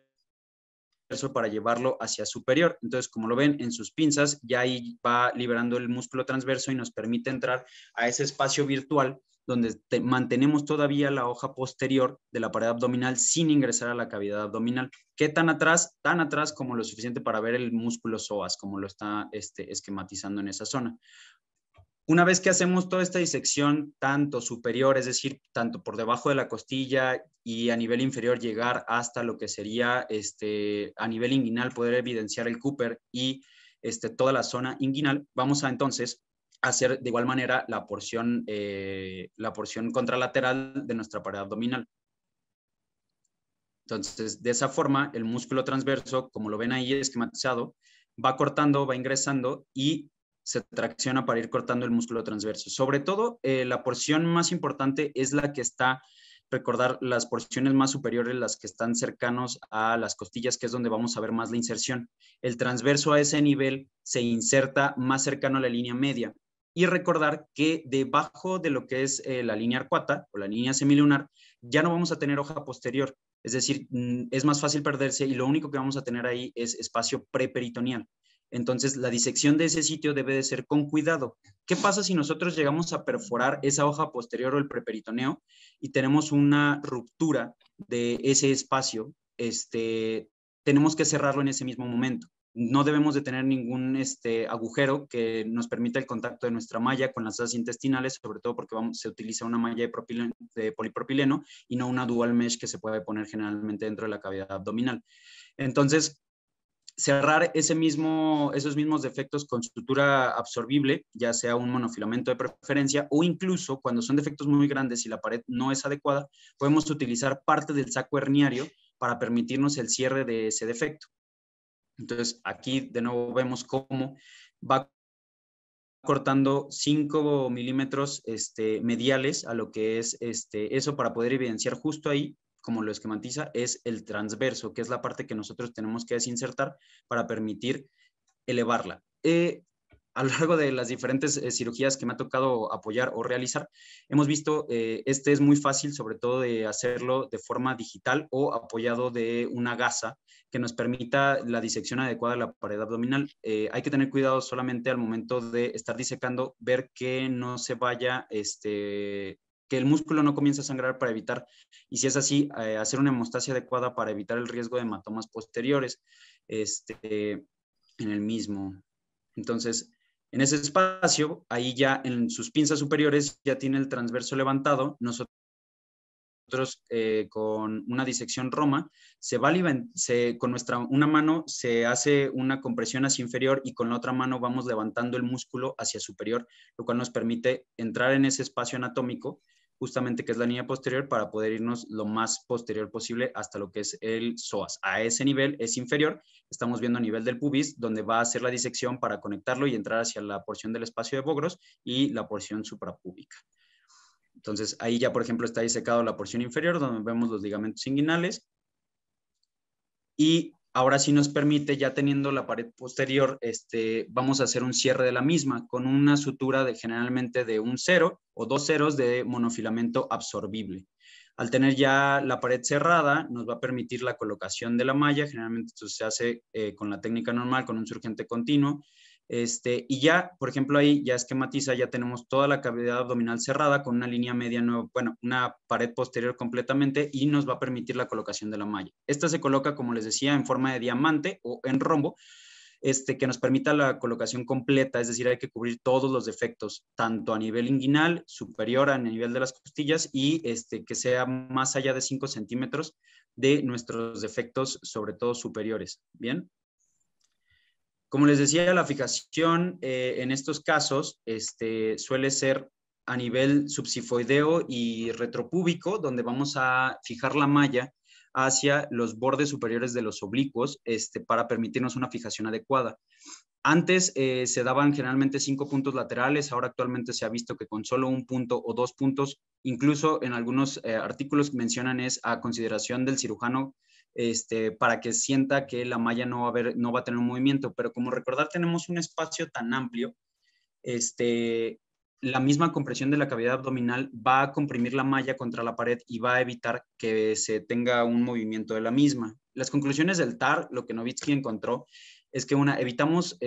para llevarlo hacia superior. Entonces, como lo ven en sus pinzas, ya ahí va liberando el músculo transverso y nos permite entrar a ese espacio virtual donde mantenemos todavía la hoja posterior de la pared abdominal sin ingresar a la cavidad abdominal. ¿Qué tan atrás? Tan atrás como lo suficiente para ver el músculo psoas, como lo está esquematizando en esa zona. Una vez que hacemos toda esta disección, tanto superior, es decir, tanto por debajo de la costilla y a nivel inferior llegar hasta lo que sería a nivel inguinal, poder evidenciar el Cooper y toda la zona inguinal, vamos a entonces hacer de igual manera la porción contralateral de nuestra pared abdominal. Entonces, de esa forma, el músculo transverso, como lo ven ahí esquematizado, va cortando, va ingresando y se tracciona para ir cortando el músculo transverso. Sobre todo, la porción más importante es la que está, recordar las porciones más superiores, las que están cercanos a las costillas, que es donde vamos a ver más la inserción. El transverso a ese nivel se inserta más cercano a la línea media. Y recordar que debajo de lo que es la línea arcuata o la línea semilunar, ya no vamos a tener hoja posterior. Es decir, es más fácil perderse y lo único que vamos a tener ahí es espacio preperitoneal. Entonces, la disección de ese sitio debe de ser con cuidado. ¿Qué pasa si nosotros llegamos a perforar esa hoja posterior o el preperitoneo y tenemos una ruptura de ese espacio? Tenemos que cerrarlo en ese mismo momento. No debemos de tener ningún agujero que nos permita el contacto de nuestra malla con las asas intestinales, sobre todo porque se utiliza una malla de polipropileno y no una dual mesh que se puede poner generalmente dentro de la cavidad abdominal. Entonces, cerrar esos mismos defectos con sutura absorbible, ya sea un monofilamento de preferencia o incluso cuando son defectos muy grandes y la pared no es adecuada, podemos utilizar parte del saco herniario para permitirnos el cierre de ese defecto. Entonces, aquí de nuevo vemos cómo va cortando 5 milímetros mediales a lo que es eso para poder evidenciar justo ahí, como lo esquematiza, es el transverso, que es la parte que nosotros tenemos que desinsertar para permitir elevarla. a lo largo de las diferentes cirugías que me ha tocado apoyar o realizar, hemos visto, este es muy fácil, sobre todo de hacerlo de forma digital o apoyado de una gasa que nos permita la disección adecuada de la pared abdominal. Hay que tener cuidado solamente al momento de estar disecando, ver que no se vaya, que el músculo no comience a sangrar para evitar, y si es así, hacer una hemostasia adecuada para evitar el riesgo de hematomas posteriores en el mismo. Entonces, en ese espacio, ahí ya en sus pinzas superiores ya tiene el transverso levantado. Nosotros con una disección Roma, con una mano se hace una compresión hacia inferior y con la otra mano vamos levantando el músculo hacia superior, lo cual nos permite entrar en ese espacio anatómico, justamente que es la línea posterior, para poder irnos lo más posterior posible hasta lo que es el psoas. A ese nivel es inferior, estamos viendo a nivel del pubis, donde va a hacer la disección para conectarlo y entrar hacia la porción del espacio de Bogros y la porción suprapúbica. Entonces, ahí ya, por ejemplo, está disecado la porción inferior, donde vemos los ligamentos inguinales. Y ahora sí nos permite, ya teniendo la pared posterior, vamos a hacer un cierre de la misma con una sutura generalmente de un 0 o 2 ceros de monofilamento absorbible. Al tener ya la pared cerrada, nos va a permitir la colocación de la malla. Generalmente esto se hace con la técnica normal, con un surgente continuo. Y ya, por ejemplo, ahí ya esquematiza, ya tenemos toda la cavidad abdominal cerrada con una línea media nueva, bueno, una pared posterior completamente, y nos va a permitir la colocación de la malla. Esta se coloca, como les decía, en forma de diamante o en rombo, que nos permita la colocación completa, es decir, hay que cubrir todos los defectos, tanto a nivel inguinal, superior a nivel de las costillas, y que sea más allá de 5 centímetros de nuestros defectos, sobre todo superiores. Bien. Como les decía, la fijación en estos casos suele ser a nivel subsifoideo y retropúbico, donde vamos a fijar la malla hacia los bordes superiores de los oblicuos para permitirnos una fijación adecuada. Antes se daban generalmente 5 puntos laterales, ahora actualmente se ha visto que con solo 1 punto o 2 puntos, incluso en algunos artículos mencionan es a consideración del cirujano, para que sienta que la malla no va a tener un movimiento, pero como recordar tenemos un espacio tan amplio, la misma compresión de la cavidad abdominal va a comprimir la malla contra la pared y va a evitar que se tenga un movimiento de la misma. Las conclusiones del TAR, lo que Nowitzki encontró, es que evitamos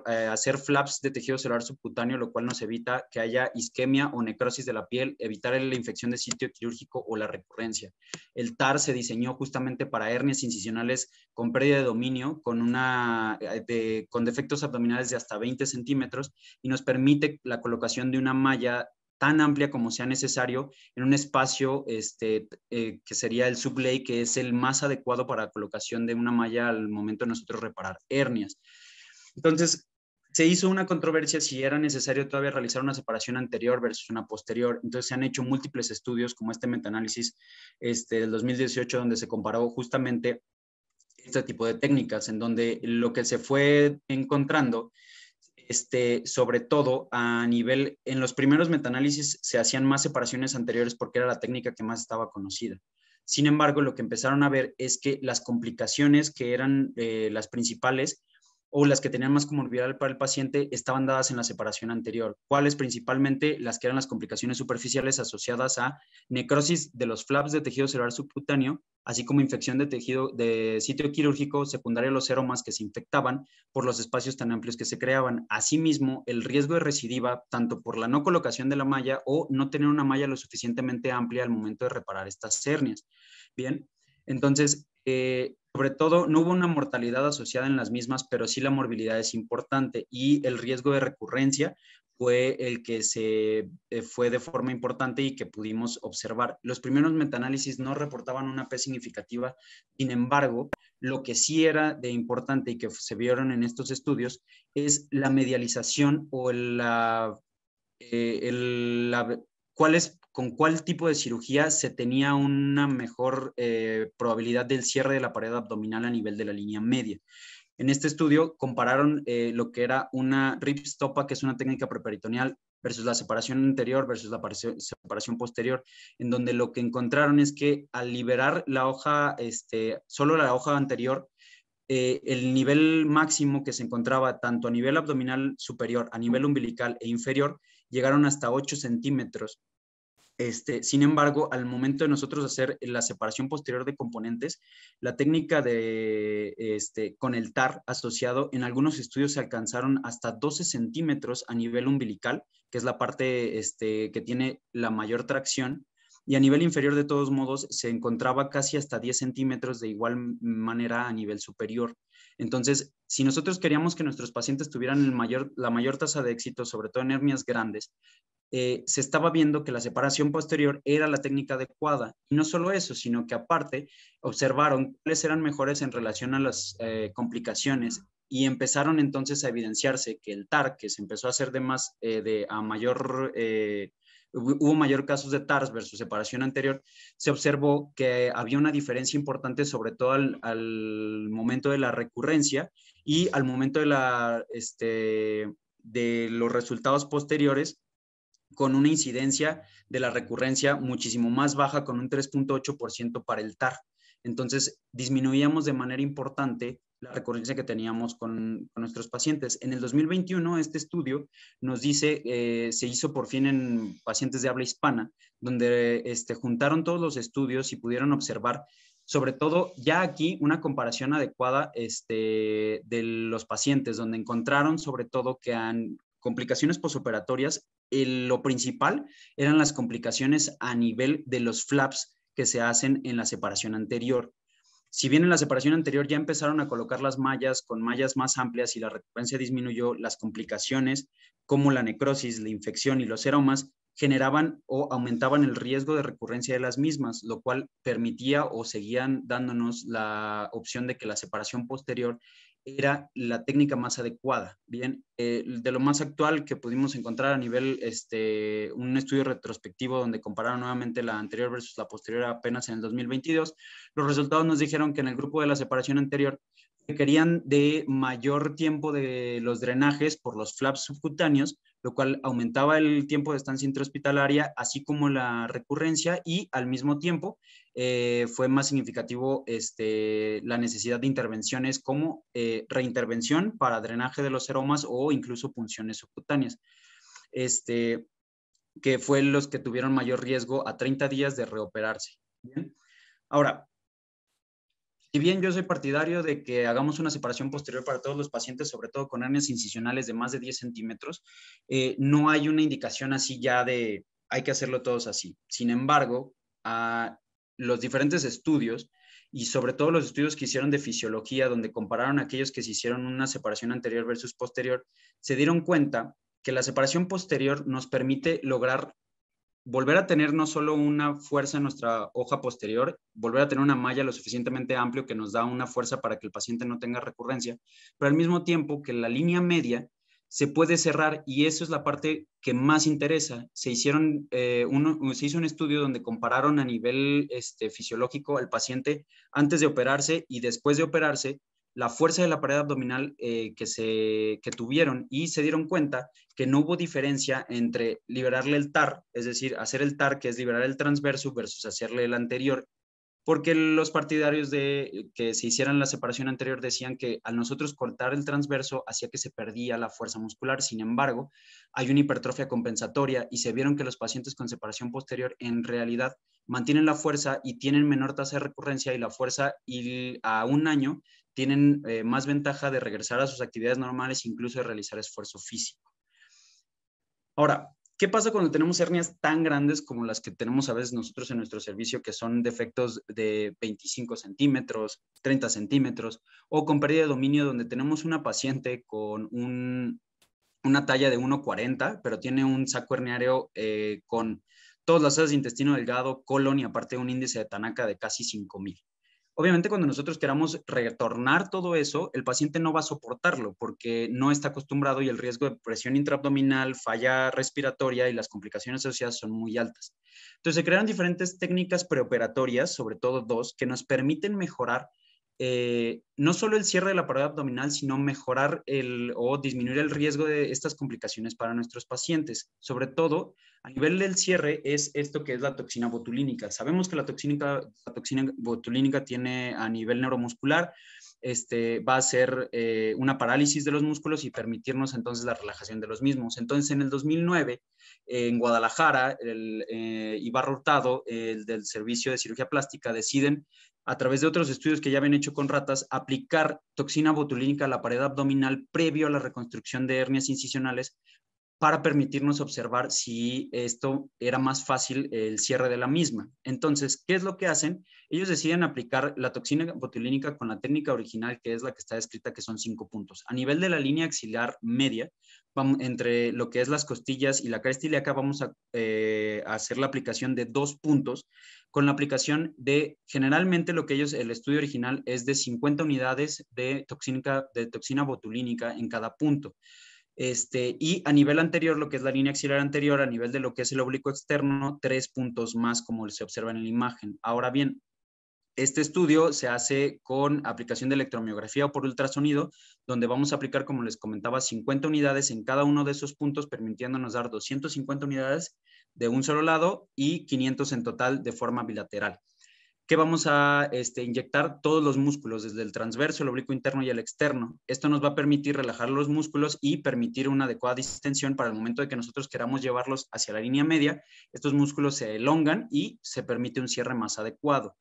hacer flaps de tejido celular subcutáneo, lo cual nos evita que haya isquemia o necrosis de la piel, evitar la infección de sitio quirúrgico o la recurrencia. El TAR se diseñó justamente para hernias incisionales con pérdida de dominio, con defectos abdominales de hasta 20 centímetros, y nos permite la colocación de una malla tan amplia como sea necesario en un espacio que sería el sublay, que es el más adecuado para la colocación de una malla al momento de nosotros reparar hernias. Entonces, se hizo una controversia si era necesario todavía realizar una separación anterior versus una posterior. Entonces, se han hecho múltiples estudios, como este metaanálisis del 2018, donde se comparó justamente este tipo de técnicas, en donde lo que se fue encontrando, sobre todo a nivel, en los primeros metaanálisis se hacían más separaciones anteriores porque era la técnica que más estaba conocida. Sin embargo, lo que empezaron a ver es que las complicaciones que eran las principales o las que tenían más comorbilidad para el paciente estaban dadas en la separación anterior. ¿Cuáles? Principalmente las que eran las complicaciones superficiales asociadas a necrosis de los flaps de tejido celular subcutáneo, así como infección de tejido de sitio quirúrgico secundaria a los seromas que se infectaban por los espacios tan amplios que se creaban. Asimismo, el riesgo de recidiva, tanto por la no colocación de la malla o no tener una malla lo suficientemente amplia al momento de reparar estas hernias. Bien, entonces, sobre todo, no hubo una mortalidad asociada en las mismas, pero sí la morbilidad es importante, y el riesgo de recurrencia fue el que se fue de forma importante y que pudimos observar. Los primeros metaanálisis no reportaban una P significativa. Sin embargo, lo que sí era de importante y que se vieron en estos estudios es la medialización o con cuál tipo de cirugía se tenía una mejor probabilidad del cierre de la pared abdominal a nivel de la línea media. En este estudio compararon lo que era una ripstopa, que es una técnica preperitoneal, versus la separación anterior versus la separación posterior, en donde lo que encontraron es que al liberar la hoja, solo la hoja anterior, el nivel máximo que se encontraba tanto a nivel abdominal superior, a nivel umbilical e inferior, llegaron hasta 8 centímetros. Sin embargo, al momento de nosotros hacer la separación posterior de componentes, la técnica con el TAR asociado, en algunos estudios se alcanzaron hasta 12 centímetros a nivel umbilical, que es la parte que tiene la mayor tracción, y a nivel inferior, de todos modos, se encontraba casi hasta 10 centímetros de igual manera a nivel superior. Entonces, si nosotros queríamos que nuestros pacientes tuvieran la mayor tasa de éxito, sobre todo en hernias grandes, se estaba viendo que la separación posterior era la técnica adecuada. Y no solo eso, sino que aparte observaron cuáles eran mejores en relación a las complicaciones y empezaron entonces a evidenciarse que el TAR, que se empezó a hacer hubo mayor casos de TARS versus separación anterior, se observó que había una diferencia importante, sobre todo al momento de la recurrencia y al momento de los resultados posteriores, con una incidencia de la recurrencia muchísimo más baja, con un 3.8% para el TAR. Entonces, disminuíamos de manera importante la recurrencia que teníamos con nuestros pacientes. En el 2021, este estudio nos dice, se hizo por fin en pacientes de habla hispana, donde juntaron todos los estudios y pudieron observar, sobre todo ya aquí, una comparación adecuada de los pacientes, donde encontraron sobre todo que han complicaciones posoperatorias, lo principal eran las complicaciones a nivel de los flaps que se hacen en la separación anterior. Si bien en la separación anterior ya empezaron a colocar las mallas con mallas más amplias y la recurrencia disminuyó, las complicaciones como la necrosis, la infección y los seromas generaban o aumentaban el riesgo de recurrencia de las mismas, lo cual permitía o seguían dándonos la opción de que la separación posterior era la técnica más adecuada. Bien, de lo más actual que pudimos encontrar a nivel, un estudio retrospectivo donde compararon nuevamente la anterior versus la posterior apenas en el 2022, los resultados nos dijeron que en el grupo de la separación anterior requerían de mayor tiempo de los drenajes por los flaps subcutáneos, lo cual aumentaba el tiempo de estancia intrahospitalaria, así como la recurrencia, y al mismo tiempo fue más significativo la necesidad de intervenciones como reintervención para drenaje de los seromas o incluso punciones subcutáneas, que fue los que tuvieron mayor riesgo a 30 días de reoperarse. ¿Bien? Ahora, si bien yo soy partidario de que hagamos una separación posterior para todos los pacientes, sobre todo con hernias incisionales de más de 10 centímetros, no hay una indicación así ya de hay que hacerlo todos así. Sin embargo, los diferentes estudios y sobre todo los estudios que hicieron de fisiología, donde compararon aquellos que se hicieron una separación anterior versus posterior, se dieron cuenta que la separación posterior nos permite lograr volver a tener no solo una fuerza en nuestra hoja posterior, volver a tener una malla lo suficientemente amplio que nos da una fuerza para que el paciente no tenga recurrencia, pero al mismo tiempo que la línea media se puede cerrar, y eso es la parte que más interesa. Se hizo un estudio donde compararon a nivel fisiológico al paciente antes de operarse y después de operarse, la fuerza de la pared abdominal que tuvieron, y se dieron cuenta que no hubo diferencia entre liberarle el TAR, es decir, hacer el TAR, que es liberar el transverso, versus hacerle el anterior, porque los partidarios de que se hicieran la separación anterior decían que al nosotros cortar el transverso hacía que se perdía la fuerza muscular. Sin embargo, hay una hipertrofia compensatoria y se vieron que los pacientes con separación posterior en realidad mantienen la fuerza y tienen menor tasa de recurrencia, y la fuerza, y a un año tienen más ventaja de regresar a sus actividades normales, incluso de realizar esfuerzo físico. Ahora, ¿qué pasa cuando tenemos hernias tan grandes como las que tenemos a veces nosotros en nuestro servicio, que son defectos de 25 centímetros, 30 centímetros, o con pérdida de dominio, donde tenemos una paciente con una talla de 1,40, pero tiene un saco herniario con todas las células de intestino delgado, colon y aparte un índice de Tanaka de casi 5,000? Obviamente, cuando nosotros queramos retornar todo eso, el paciente no va a soportarlo porque no está acostumbrado, y el riesgo de presión intraabdominal, falla respiratoria y las complicaciones asociadas son muy altas. Entonces, se crearon diferentes técnicas preoperatorias, sobre todo dos, que nos permiten mejorar no solo el cierre de la pared abdominal, sino mejorar o disminuir el riesgo de estas complicaciones para nuestros pacientes. Sobre todo, a nivel del cierre, es esto que es la toxina botulínica. Sabemos que la toxina botulínica tiene a nivel neuromuscular va a ser una parálisis de los músculos y permitirnos entonces la relajación de los mismos. Entonces, en el 2009, en Guadalajara, Ibarra Hurtado, el del Servicio de Cirugía Plástica, deciden, a través de otros estudios que ya habían hecho con ratas, aplicar toxina botulínica a la pared abdominal previo a la reconstrucción de hernias incisionales para permitirnos observar si esto era más fácil el cierre de la misma. Entonces, ¿qué es lo que hacen? Ellos deciden aplicar la toxina botulínica con la técnica original, que es la que está descrita, que son 5 puntos. A nivel de la línea axilar media, entre lo que es las costillas y la cresta ilíaca, vamos a hacer la aplicación de 2 puntos, con la aplicación de, generalmente lo que ellos, el estudio original es de 50 unidades de toxina botulínica en cada punto. Y a nivel anterior, lo que es la línea axilar anterior, a nivel de lo que es el oblicuo externo, 3 puntos más, como se observa en la imagen. Ahora bien, este estudio se hace con aplicación de electromiografía o por ultrasonido, donde vamos a aplicar, como les comentaba, 50 unidades en cada uno de esos puntos, permitiéndonos dar 250 unidades de un solo lado y 500 en total de forma bilateral. Que vamos a inyectar todos los músculos, desde el transverso, el oblicuo interno y el externo. Esto nos va a permitir relajar los músculos y permitir una adecuada distensión para el momento de que nosotros queramos llevarlos hacia la línea media. Estos músculos se elongan y se permite un cierre más adecuado.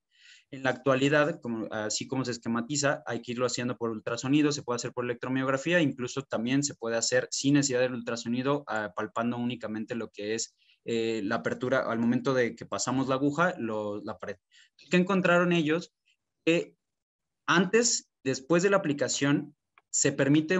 En la actualidad, así como se esquematiza, hay que irlo haciendo por ultrasonido, se puede hacer por electromiografía, incluso también se puede hacer sin necesidad del ultrasonido, palpando únicamente lo que es la apertura al momento de que pasamos la aguja, la pared. ¿Qué encontraron ellos? Que después de la aplicación, se permite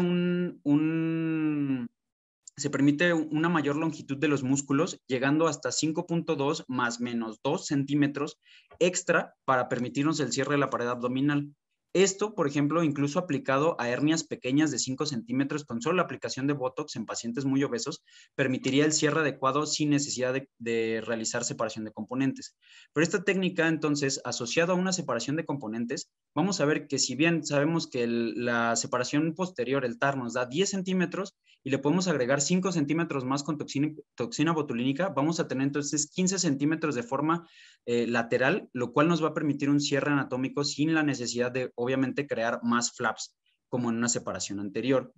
se permite una mayor longitud de los músculos, llegando hasta 5.2 más menos 2 centímetros extra para permitirnos el cierre de la pared abdominal. Esto, por ejemplo, incluso aplicado a hernias pequeñas de 5 centímetros, con solo la aplicación de Botox en pacientes muy obesos, permitiría el cierre adecuado sin necesidad de realizar separación de componentes. Pero esta técnica, entonces, asociada a una separación de componentes, vamos a ver que si bien sabemos que la separación posterior, el TAR, nos da 10 centímetros y le podemos agregar 5 centímetros más con toxina botulínica, vamos a tener entonces 15 centímetros de forma lateral, lo cual nos va a permitir un cierre anatómico sin la necesidad de, obviamente, crear más flaps como en una separación anterior.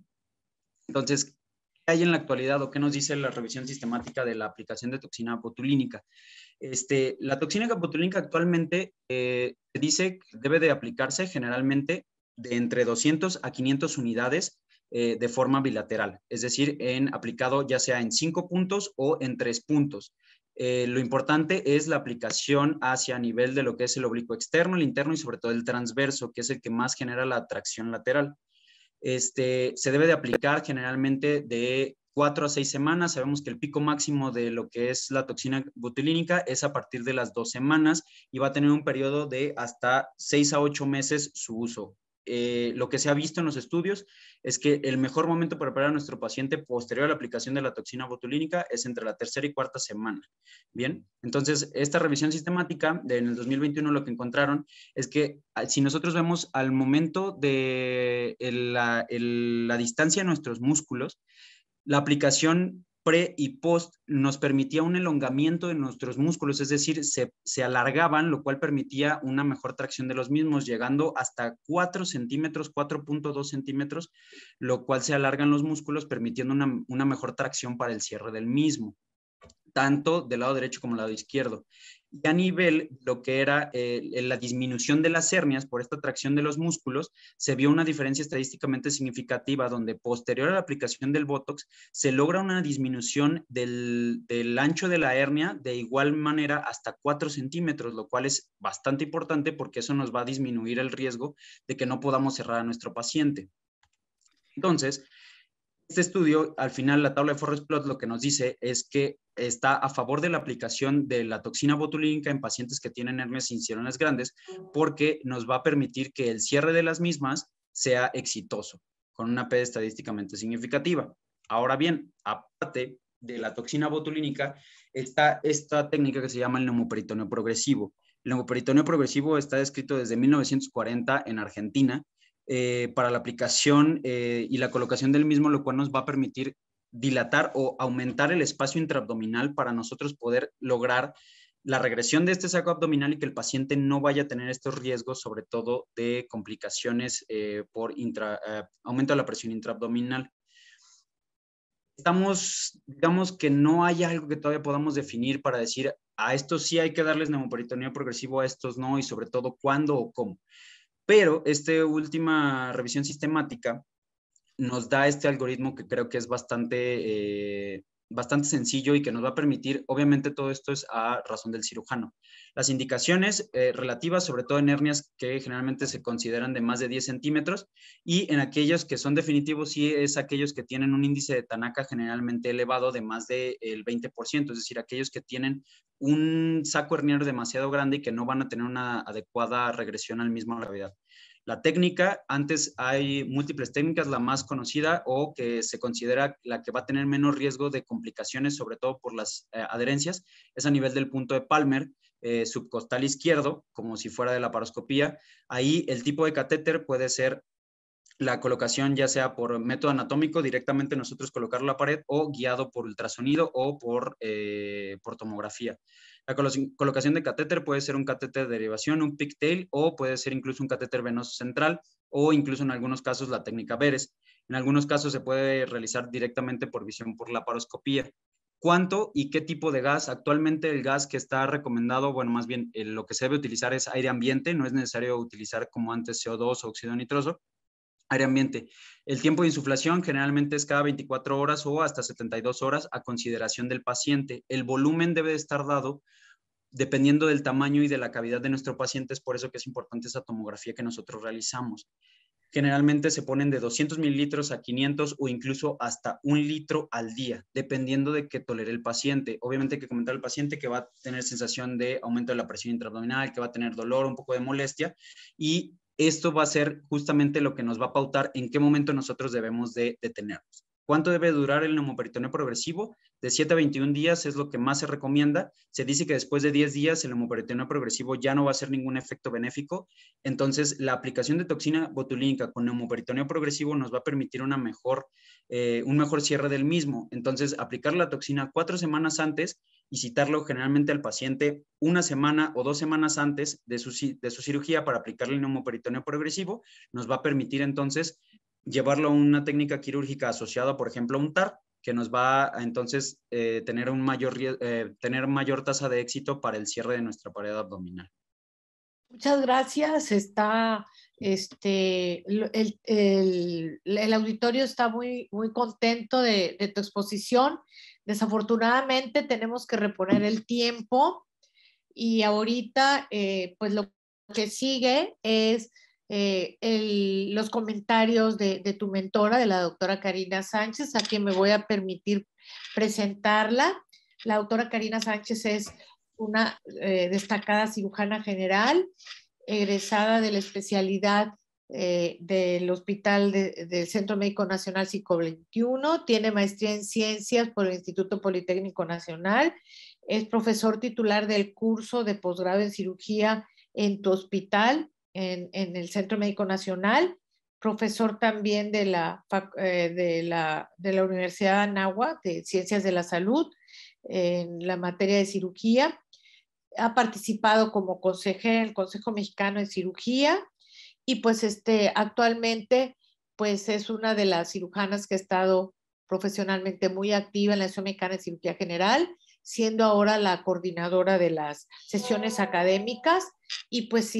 Entonces, ¿qué hay en la actualidad o qué nos dice la revisión sistemática de la aplicación de toxina botulínica? La toxina botulínica actualmente se dice que debe de aplicarse generalmente de entre 200 a 500 unidades de forma bilateral, es decir, aplicado ya sea en 5 puntos o en 3 puntos. Lo importante es la aplicación hacia nivel de lo que es el oblicuo externo, el interno y sobre todo el transverso, que es el que más genera la tracción lateral. Se debe de aplicar generalmente de 4 a 6 semanas. Sabemos que el pico máximo de lo que es la toxina botulínica es a partir de las 2 semanas y va a tener un periodo de hasta 6 a 8 meses su uso. Lo que se ha visto en los estudios es que el mejor momento para operar a nuestro paciente posterior a la aplicación de la toxina botulínica es entre la tercera y cuarta semana. Bien, entonces esta revisión sistemática en el 2021 lo que encontraron es que si nosotros vemos al momento de la distancia de nuestros músculos, la aplicación pre y post nos permitía un elongamiento de nuestros músculos, es decir, se alargaban, lo cual permitía una mejor tracción de los mismos, llegando hasta 4 centímetros, 4.2 centímetros, lo cual se alargan los músculos, permitiendo una mejor tracción para el cierre del mismo, tanto del lado derecho como del lado izquierdo. Y a nivel lo que era la disminución de las hernias por esta tracción de los músculos, se vio una diferencia estadísticamente significativa donde posterior a la aplicación del Botox se logra una disminución del ancho de la hernia de igual manera hasta 4 centímetros, lo cual es bastante importante porque eso nos va a disminuir el riesgo de que no podamos cerrar a nuestro paciente. Entonces, este estudio, al final, la tabla de Forest Plot lo que nos dice es que está a favor de la aplicación de la toxina botulínica en pacientes que tienen hernias incisionales grandes porque nos va a permitir que el cierre de las mismas sea exitoso, con una P estadísticamente significativa. Ahora bien, aparte de la toxina botulínica, está esta técnica que se llama el neumoperitoneo progresivo. El neumoperitoneo progresivo está descrito desde 1940 en Argentina, para la aplicación y la colocación del mismo, lo cual nos va a permitir dilatar o aumentar el espacio intraabdominal para nosotros poder lograr la regresión de este saco abdominal y que el paciente no vaya a tener estos riesgos, sobre todo de complicaciones por aumento de la presión intraabdominal. Digamos que no hay algo que todavía podamos definir para decir a estos sí hay que darles neumoperitoneo progresivo, a estos no, y sobre todo cuándo o cómo. Pero esta última revisión sistemática nos da este algoritmo que creo que es bastante sencillo y que nos va a permitir, obviamente todo esto es a razón del cirujano. Las indicaciones relativas, sobre todo en hernias que generalmente se consideran de más de 10 centímetros, y en aquellos que son definitivos, sí es aquellos que tienen un índice de Tanaka generalmente elevado de más del 20%, es decir, aquellos que tienen un saco herniano demasiado grande y que no van a tener una adecuada regresión al mismo gravedad. La técnica, antes hay múltiples técnicas, la más conocida o que se considera la que va a tener menos riesgo de complicaciones, sobre todo por las adherencias, es a nivel del punto de Palmer, subcostal izquierdo, como si fuera de la laparoscopía. Ahí el tipo de catéter puede ser la colocación ya sea por método anatómico, directamente nosotros colocarlo a la pared, o guiado por ultrasonido o por tomografía. La colocación de catéter puede ser un catéter de derivación, un pigtail, o puede ser incluso un catéter venoso central, o incluso en algunos casos la técnica Veres. En algunos casos se puede realizar directamente por visión por laparoscopía. ¿Cuánto y qué tipo de gas? Actualmente el gas que está recomendado, bueno, más bien lo que se debe utilizar es aire ambiente, no es necesario utilizar como antes CO2 o óxido nitroso. Aire ambiente. El tiempo de insuflación generalmente es cada 24 horas o hasta 72 horas a consideración del paciente. El volumen debe estar dado dependiendo del tamaño y de la cavidad de nuestro paciente. Es por eso que es importante esa tomografía que nosotros realizamos. Generalmente se ponen de 200 mililitros a 500 o incluso hasta 1 litro al día, dependiendo de qué tolere el paciente. Obviamente hay que comentar al paciente que va a tener sensación de aumento de la presión intraabdominal, que va a tener dolor, un poco de molestia, y esto va a ser justamente lo que nos va a pautar en qué momento nosotros debemos de detenernos. ¿Cuánto debe durar el neumoperitoneo progresivo? De 7 a 21 días es lo que más se recomienda. Se dice que después de 10 días el neumoperitoneo progresivo ya no va a hacer ningún efecto benéfico. Entonces, la aplicación de toxina botulínica con neumoperitoneo progresivo nos va a permitir un mejor cierre del mismo. Entonces, aplicar la toxina 4 semanas antes y citarlo generalmente al paciente 1 semana o 2 semanas antes de su cirugía para aplicarle el neumoperitoneo progresivo, nos va a permitir entonces llevarlo a una técnica quirúrgica asociada, por ejemplo, a un TAR, que nos va a entonces tener mayor tasa de éxito para el cierre de nuestra pared abdominal. Muchas gracias. El auditorio está muy, muy contento de tu exposición. Desafortunadamente tenemos que reponer el tiempo y ahorita pues lo que sigue es los comentarios de tu mentora, de la doctora Karina Sánchez, a quien me voy a permitir presentarla. La doctora Karina Sánchez es una destacada cirujana general, egresada de la especialidad del Hospital del Centro Médico Nacional Siglo XXI, tiene maestría en ciencias por el Instituto Politécnico Nacional, es profesor titular del curso de posgrado en cirugía en tu hospital, en el Centro Médico Nacional, profesor también de la Universidad de Anáhuac de Ciencias de la Salud en la materia de cirugía. Ha participado como consejera en el Consejo Mexicano de Cirugía y pues actualmente pues es una de las cirujanas que ha estado profesionalmente muy activa en la Asociación Mexicana de Cirugía General, siendo ahora la coordinadora de las sesiones académicas y pues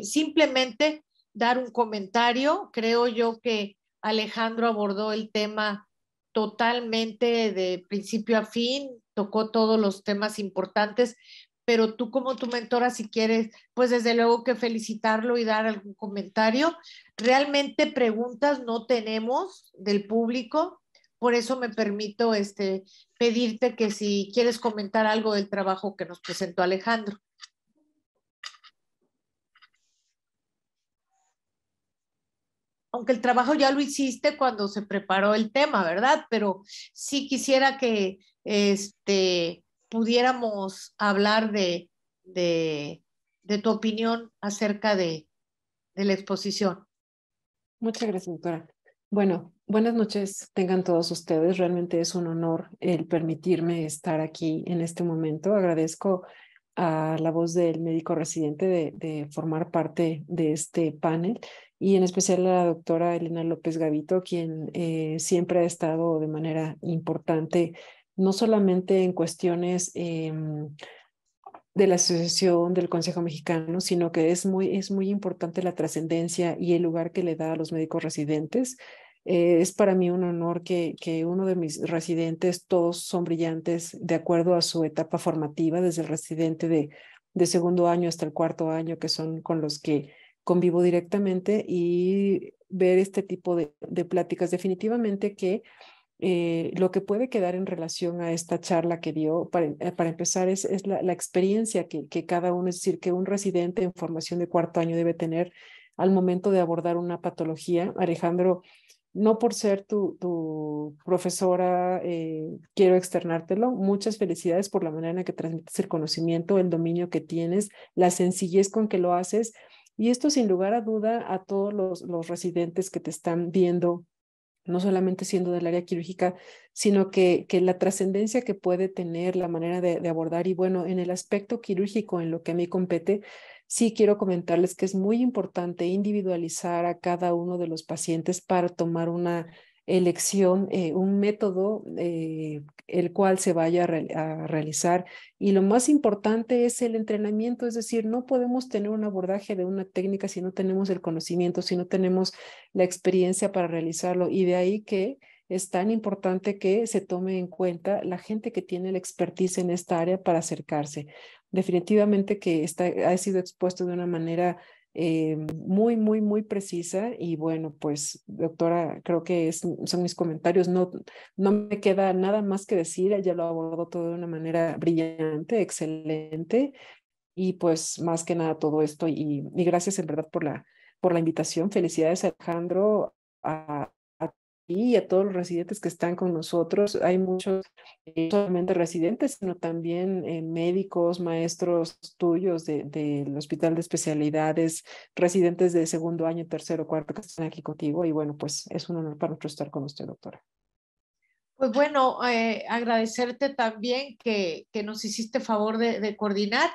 simplemente dar un comentario. Creo yo que Alejandro abordó el tema totalmente de principio a fin, tocó todos los temas importantes, pero tú como tu mentora, si quieres, pues desde luego que felicitarlo y dar algún comentario. Realmente preguntas no tenemos del público, por eso me permito pedirte que si quieres comentar algo del trabajo que nos presentó Alejandro. Aunque el trabajo ya lo hiciste cuando se preparó el tema, ¿verdad? Pero sí quisiera que pudiéramos hablar de tu opinión acerca de la exposición. Muchas gracias, doctora. Bueno, buenas noches tengan todos ustedes. Realmente es un honor el permitirme estar aquí en este momento. Agradezco a la voz del médico residente de formar parte de este panel y en especial a la doctora Elena López Gavito, quien siempre ha estado de manera importante, no solamente en cuestiones de la Asociación del Consejo Mexicano, sino que es muy importante la trascendencia y el lugar que le da a los médicos residentes. Es para mí un honor que uno de mis residentes, todos son brillantes de acuerdo a su etapa formativa, desde el residente de segundo año hasta el cuarto año, que son con los que convivo directamente, y ver este tipo de pláticas. Definitivamente que lo que puede quedar en relación a esta charla que dio, para empezar, es la experiencia que cada uno, es decir, que un residente en formación de cuarto año debe tener al momento de abordar una patología. Alejandro, no por ser tu profesora, quiero externártelo. Muchas felicidades por la manera en la que transmites el conocimiento, el dominio que tienes, la sencillez con que lo haces. Y esto sin lugar a duda a todos los residentes que te están viendo, no solamente siendo del área quirúrgica, sino que la trascendencia que puede tener la manera de abordar. Y bueno, en el aspecto quirúrgico, en lo que a mí compete, sí quiero comentarles que es muy importante individualizar a cada uno de los pacientes para tomar una elección, un método el cual se vaya a realizar. Y lo más importante es el entrenamiento, es decir, no podemos tener un abordaje de una técnica si no tenemos el conocimiento, si no tenemos la experiencia para realizarlo. Y de ahí que es tan importante que se tome en cuenta la gente que tiene la expertise en esta área para acercarse. Definitivamente que ha sido expuesto de una manera muy precisa. Y bueno, pues doctora, creo que son mis comentarios. No me queda nada más que decir. Ella lo abordó todo de una manera brillante, excelente. Y pues más que nada todo esto, y gracias en verdad por la invitación. Felicidades, Alejandro, a ti y a todos los residentes que están con nosotros. Hay muchos, no solamente residentes, sino también médicos, maestros tuyos del Hospital de Especialidades, residentes de segundo año, tercero, cuarto, que están aquí contigo. Y bueno, pues es un honor para nosotros estar con usted, doctora. Pues bueno, agradecerte también que nos hiciste favor de coordinar,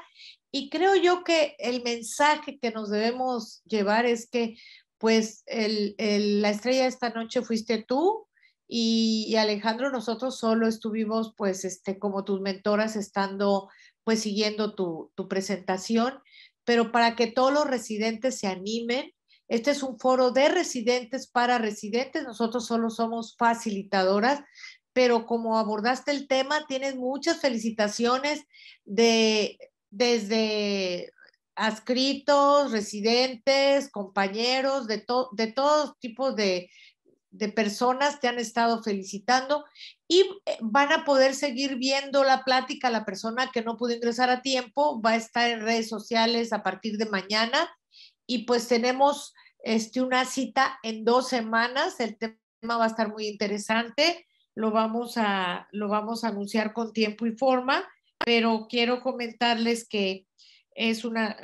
y creo yo que el mensaje que nos debemos llevar es que pues la estrella de esta noche fuiste tú, y Alejandro, nosotros solo estuvimos pues como tus mentoras, estando pues siguiendo tu presentación, pero para que todos los residentes se animen. Este es un foro de residentes para residentes, nosotros solo somos facilitadoras, pero como abordaste el tema, tienes muchas felicitaciones desde adscritos, residentes, compañeros, de todos tipos de personas te han estado felicitando, y van a poder seguir viendo la plática. La persona que no pudo ingresar a tiempo va a estar en redes sociales a partir de mañana, y pues tenemos una cita en 2 semanas. El tema va a estar muy interesante, lo vamos a anunciar con tiempo y forma, pero quiero comentarles que es una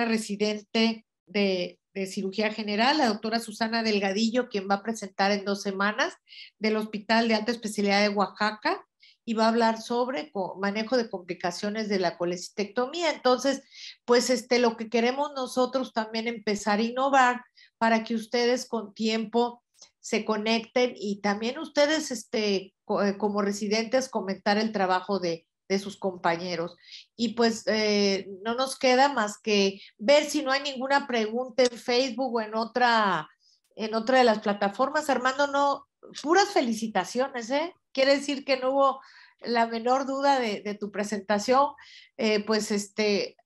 residente de cirugía general, la doctora Susana Delgadillo, quien va a presentar en 2 semanas del Hospital de Alta Especialidad de Oaxaca, y va a hablar sobre manejo de complicaciones de la colecistectomía. Entonces, pues lo que queremos nosotros también empezar a innovar para que ustedes con tiempo se conecten, y también ustedes como residentes comentar el trabajo de sus compañeros. Y pues no nos queda más que ver si no hay ninguna pregunta en Facebook o en otra de las plataformas. Armando, no, puras felicitaciones, ¿eh? Quiere decir que no hubo la menor duda de tu presentación. Pues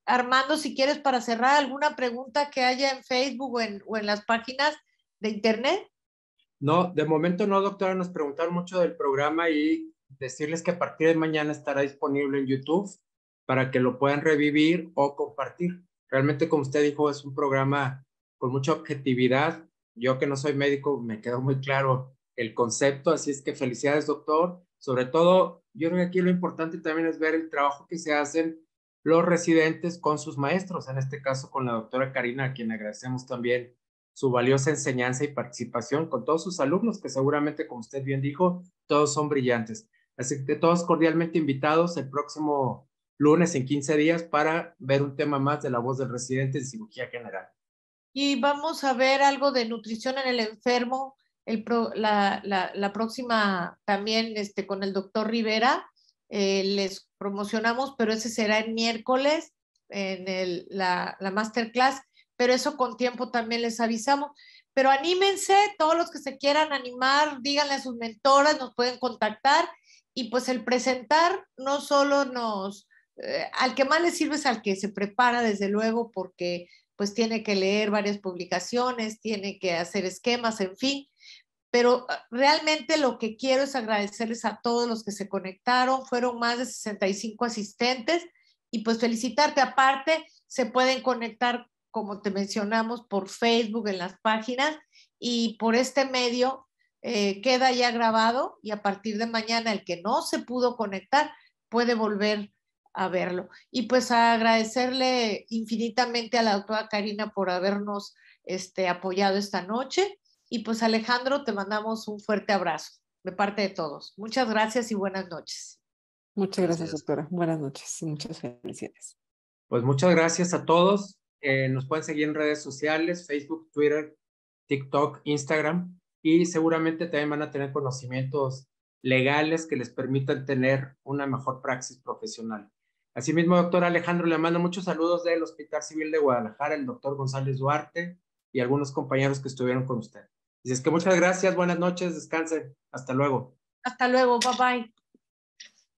Armando, si quieres, para cerrar, alguna pregunta que haya en Facebook o en las páginas de internet. No, de momento no, doctora. Nos preguntaron mucho del programa y decirles que a partir de mañana estará disponible en YouTube para que lo puedan revivir o compartir. Realmente, como usted dijo, es un programa con mucha objetividad. Yo que no soy médico, me quedó muy claro el concepto, así es que felicidades, doctor. Sobre todo, yo creo que aquí lo importante también es ver el trabajo que se hacen los residentes con sus maestros, en este caso con la doctora Karina, a quien agradecemos también su valiosa enseñanza y participación con todos sus alumnos, que seguramente, como usted bien dijo, todos son brillantes. Así que todos cordialmente invitados el próximo lunes en 15 días para ver un tema más de La Voz del Residente en Cirugía General. Y vamos a ver algo de nutrición en el enfermo la próxima también con el doctor Rivera. Les promocionamos, pero ese será el miércoles en la masterclass, pero eso con tiempo también les avisamos. Pero anímense, todos los que se quieran animar, díganle a sus mentoras, nos pueden contactar, y pues el presentar no solo al que más les sirve es al que se prepara, desde luego, porque pues tiene que leer varias publicaciones, tiene que hacer esquemas, en fin. Pero realmente lo que quiero es agradecerles a todos los que se conectaron. Fueron más de 65 asistentes, y pues felicitarte. Aparte, se pueden conectar, como te mencionamos, por Facebook, en las páginas, y por este medio queda ya grabado, y a partir de mañana el que no se pudo conectar puede volver a verlo. Y pues a agradecerle infinitamente a la doctora Karina por habernos apoyado esta noche. Y pues Alejandro, te mandamos un fuerte abrazo de parte de todos. Muchas gracias y buenas noches. Muchas gracias, doctora. Buenas noches y muchas felicidades. Pues muchas gracias a todos. Nos pueden seguir en redes sociales, Facebook, Twitter, TikTok, Instagram, y seguramente también van a tener conocimientos legales que les permitan tener una mejor praxis profesional. Asimismo, doctor Alejandro, le mando muchos saludos del Hospital Civil de Guadalajara, el doctor González Duarte y algunos compañeros que estuvieron con usted. Así es que muchas gracias, buenas noches, descansen. Hasta luego. Hasta luego, bye bye.